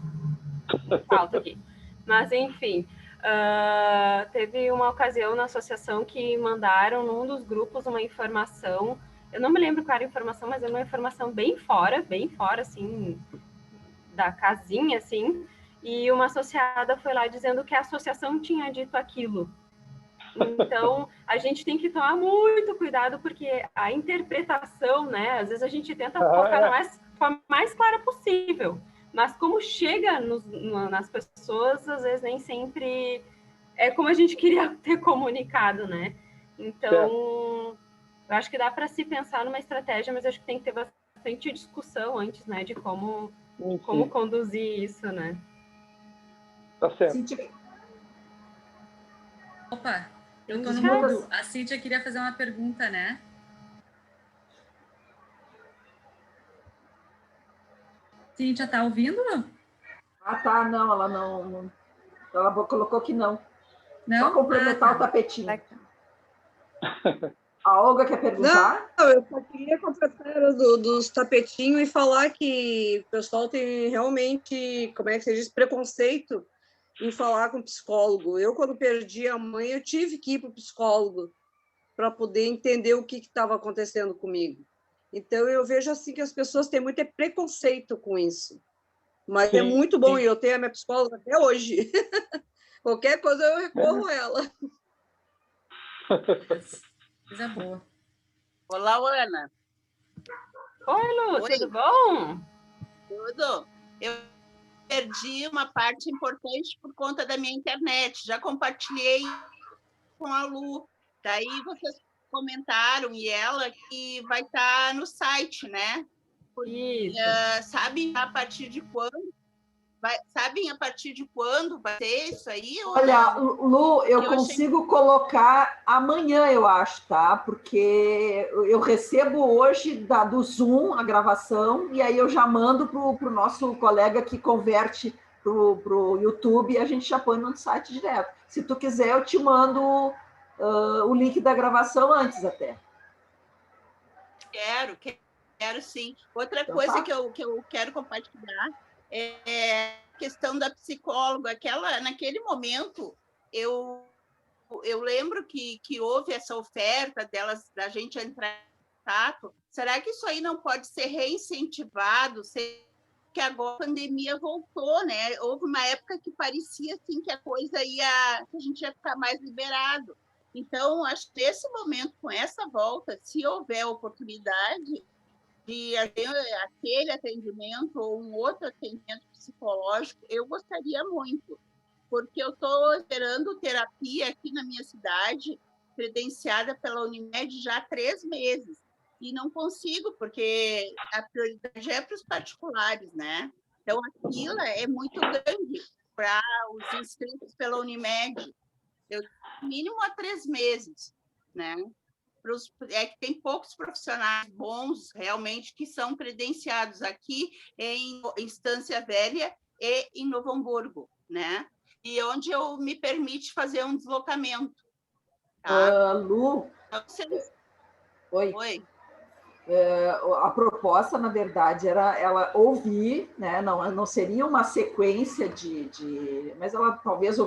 falta aqui. Mas, enfim, teve uma ocasião na associação que mandaram num dos grupos uma informação. Eu não me lembro qual era a informação, mas era uma informação bem fora, assim, da casinha, assim. E uma associada foi lá dizendo que a associação tinha dito aquilo. Então, a gente tem que tomar muito cuidado, porque a interpretação, né? Às vezes a gente tenta colocar na forma mais clara possível, mas como chega nas pessoas, às vezes nem sempre é como a gente queria ter comunicado, né? Então, eu acho que dá para se pensar numa estratégia, mas acho que tem que ter bastante discussão antes, né? De como conduzir isso, né? Tá certo. Opa, eu tô no mudo. A Cíntia queria fazer uma pergunta, né? Cíntia, tá ouvindo? Ah, tá. Não, ela não. Ela colocou que não. Não? Só complementar o tapetinho. A Olga quer perguntar? Não, eu só queria completar dos tapetinhos e falar que o pessoal tem realmente, como é que se diz, preconceito em falar com psicólogo. Eu, quando perdi a mãe, eu tive que ir para o psicólogo para poder entender o que estava acontecendo comigo. Então, eu vejo assim que as pessoas têm muito preconceito com isso. Mas é muito bom, e eu tenho a minha psicóloga até hoje. Qualquer coisa eu recorro a ela. Coisa boa. Olá, Ana. Oi, Lu, tudo bom? Tudo. Eu perdi uma parte importante por conta da minha internet. Já compartilhei com a Lu. Daí vocês comentaram, e ela, que vai estar no site, né? Sabem a partir de quando? Sabem a partir de quando vai ter isso aí? Olha, Lu, eu consigo colocar amanhã, eu acho, tá? Porque eu recebo hoje do Zoom a gravação e aí eu já mando para o nosso colega que converte para o YouTube e a gente já põe no site direto. Se tu quiser, eu te mando o link da gravação antes até. Quero sim. Outra coisa que eu quero compartilhar é a questão da psicóloga. Naquele momento, eu lembro que houve essa oferta da gente entrar em contato. Será que isso aí não pode ser reincentivado? Que agora a pandemia voltou, né? Houve uma época que parecia assim que que a gente ia ficar mais liberado. Então, acho que nesse momento, com essa volta, se houver oportunidade de aquele atendimento ou um outro atendimento psicológico, eu gostaria muito, porque eu estou esperando terapia aqui na minha cidade, credenciada pela Unimed já há 3 meses, e não consigo, porque a prioridade é para os particulares, né? Então, a fila é muito grande para os inscritos pela Unimed. Eu mínimo há 3 meses, né? É que tem poucos profissionais bons, realmente, que são credenciados aqui em Estância Velha e em Novo Hamburgo, né? E onde eu me permite fazer um deslocamento. Tá? Lu? Então, Oi. A proposta, na verdade, era ela ouvir, né? Não seria uma sequência mas ela talvez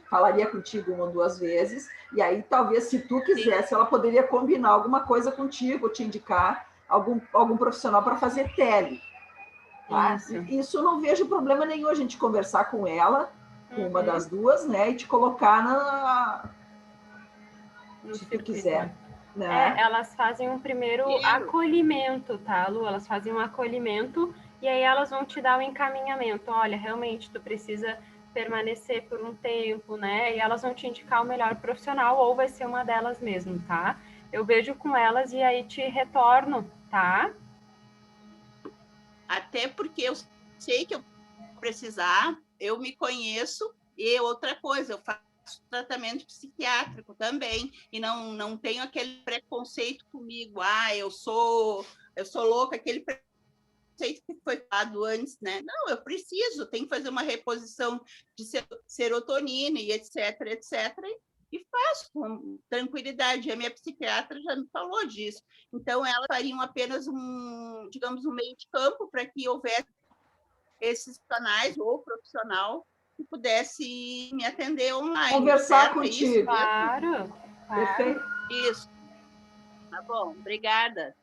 falaria contigo 1 ou 2 vezes, e aí talvez, se tu quisesse, ela poderia combinar alguma coisa contigo, te indicar algum profissional para fazer tele. Tá? Isso eu não vejo problema nenhum a gente conversar com ela, com uma das duas, né? E te colocar se tu quiser. Né? Elas fazem um primeiro acolhimento, tá, Lu? Elas fazem um acolhimento e aí elas vão te dar um encaminhamento. Olha, realmente tu precisa permanecer por um tempo, né? E elas vão te indicar o melhor profissional ou vai ser uma delas mesmo, tá? Eu vejo com elas e aí te retorno, tá? Até porque eu sei que eu vou precisar, eu me conheço e outra coisa, eu faço tratamento psiquiátrico também e não tenho aquele preconceito comigo, eu sou louca, aquele preconceito que foi falado antes, né? Não, eu tenho que fazer uma reposição de serotonina e etc, e faço com tranquilidade. A minha psiquiatra já me falou disso. Então, elas fariam apenas um meio de campo para que houvesse esses canais ou profissional que pudesse me atender online. Conversar contigo. Isso? Claro. Perfeito. Isso. Tá bom, obrigada.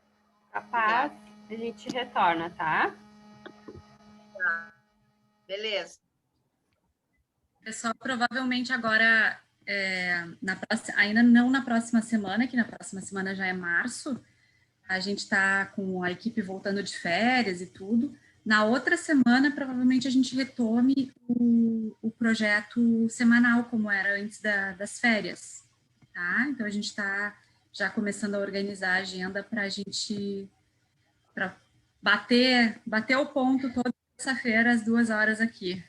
Capaz, a gente retorna, tá? Tá. Beleza. Pessoal, provavelmente agora, ainda não na próxima semana, que na próxima semana já é março, a gente está com a equipe voltando de férias e tudo. Na outra semana, provavelmente a gente retome o projeto semanal, como era antes das férias, tá? Então, a gente está já começando a organizar a agenda para a gente bater o ponto toda terça-feira, às 2 horas aqui.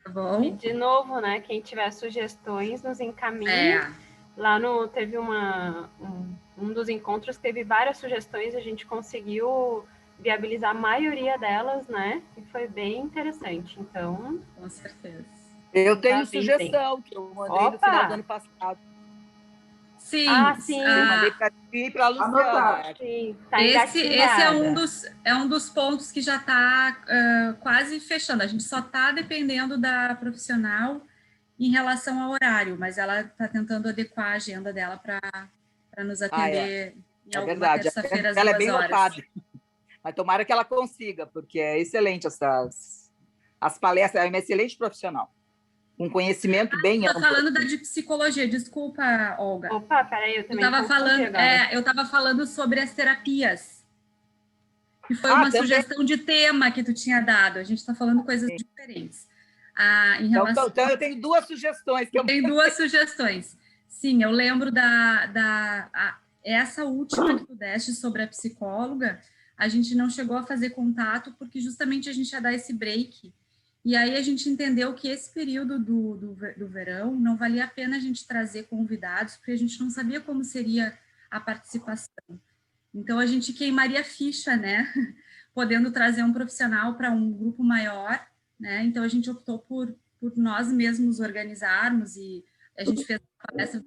Tá bom? E, de novo, né, quem tiver sugestões, nos encaminhe. Lá teve um dos encontros, teve várias sugestões, a gente conseguiu viabilizar a maioria delas, né? E foi bem interessante, então... Com certeza. Eu tenho sugestão, que eu mandei no final do ano passado. Sim. Sim. Eu mandei para ti e para a Luciana. Sim, tá esse é um dos pontos que já está quase fechando. A gente só está dependendo da profissional em relação ao horário, mas ela está tentando adequar a agenda dela para nos atender em alguma terça-feira às 2 horas. Ela é bem lotada. Mas tomara que ela consiga, porque é excelente as palestras, é uma excelente profissional. Um conhecimento bem amplo. Estou falando de psicologia, desculpa, Olga. Opa, peraí, eu também eu estava falando sobre as terapias. Que foi uma sugestão de tema que tu tinha dado. A gente está falando coisas diferentes. Então, eu tenho 2 sugestões. Tem 2 sugestões. Sim, eu lembro essa última que tu deste sobre a psicóloga, a gente não chegou a fazer contato porque justamente a gente ia dar esse break. E aí a gente entendeu que esse período do verão não valia a pena a gente trazer convidados, porque a gente não sabia como seria a participação. Então, a gente queimaria ficha, né? Podendo trazer um profissional para um grupo maior, né? Então, a gente optou por nós mesmos organizarmos e a gente fez a palestra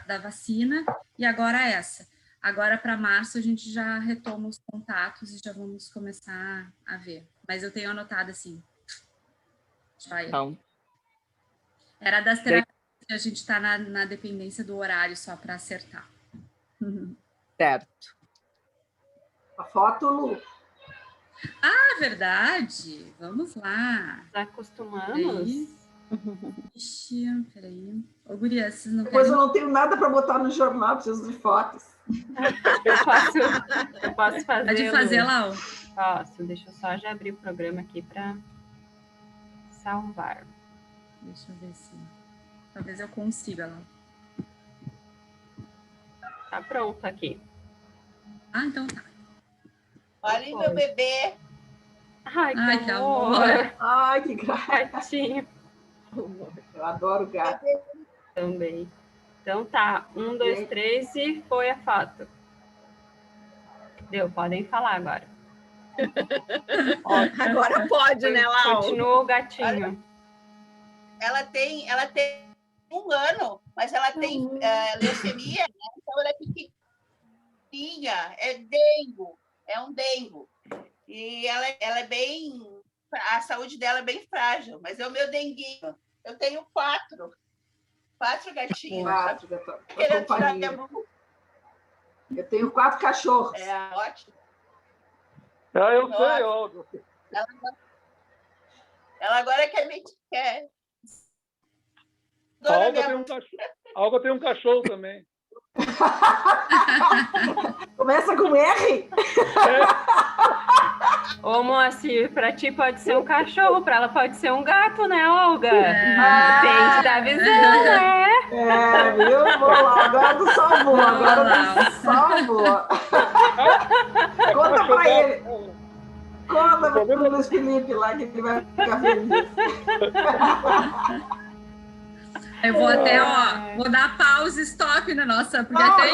da vacina e agora essa. Agora, para março, a gente já retoma os contatos e já vamos começar a ver. Mas eu tenho anotado assim. Então, era das terapias que a gente está na dependência do horário só para acertar. Certo. A foto, Lu. Verdade. Vamos lá. Tá acostumamos? Peraí. Ô, guria, vocês não Depois eu não tenho nada para botar no jornal, preciso de fotos. Eu posso fazer. Pode fazer, Lau. Posso, deixa eu só já abrir o programa aqui para salvar. Deixa eu ver se... Talvez eu consiga, Lau. Tá pronto aqui. Então tá. Olha aí, meu bebê. Ai, que amor. Ai, que gatinho. Eu adoro gato. Também. Então tá, 1, 2, 3 e foi a foto. Deu, podem falar agora. Agora pode, né, Lau? Continua o gatinho. Ela tem 1 ano, mas ela tem leucemia, né? Então ela é pequenininha minha é dengo, é um dengo. E ela é bem... A saúde dela é bem frágil, mas é o meu denguinho. Eu tenho 4 gatinhos. 4 querendo tirar minha mão. Eu tenho 4 cachorros. É, ótimo. Eu sei, Olga. Ela agora quer. A Olga tem um cachorro também. Começa com R? Ô, Moacir, para ti pode ser um cachorro, para ela pode ser um gato, né, Olga? Depende da visão, né? Viu? Vou lá, agora tu salvou, Conta pra ele. Conta pro Luiz Felipe lá, que ele vai ficar feliz. Eu vou até, vou dar pause, stop na nossa, porque até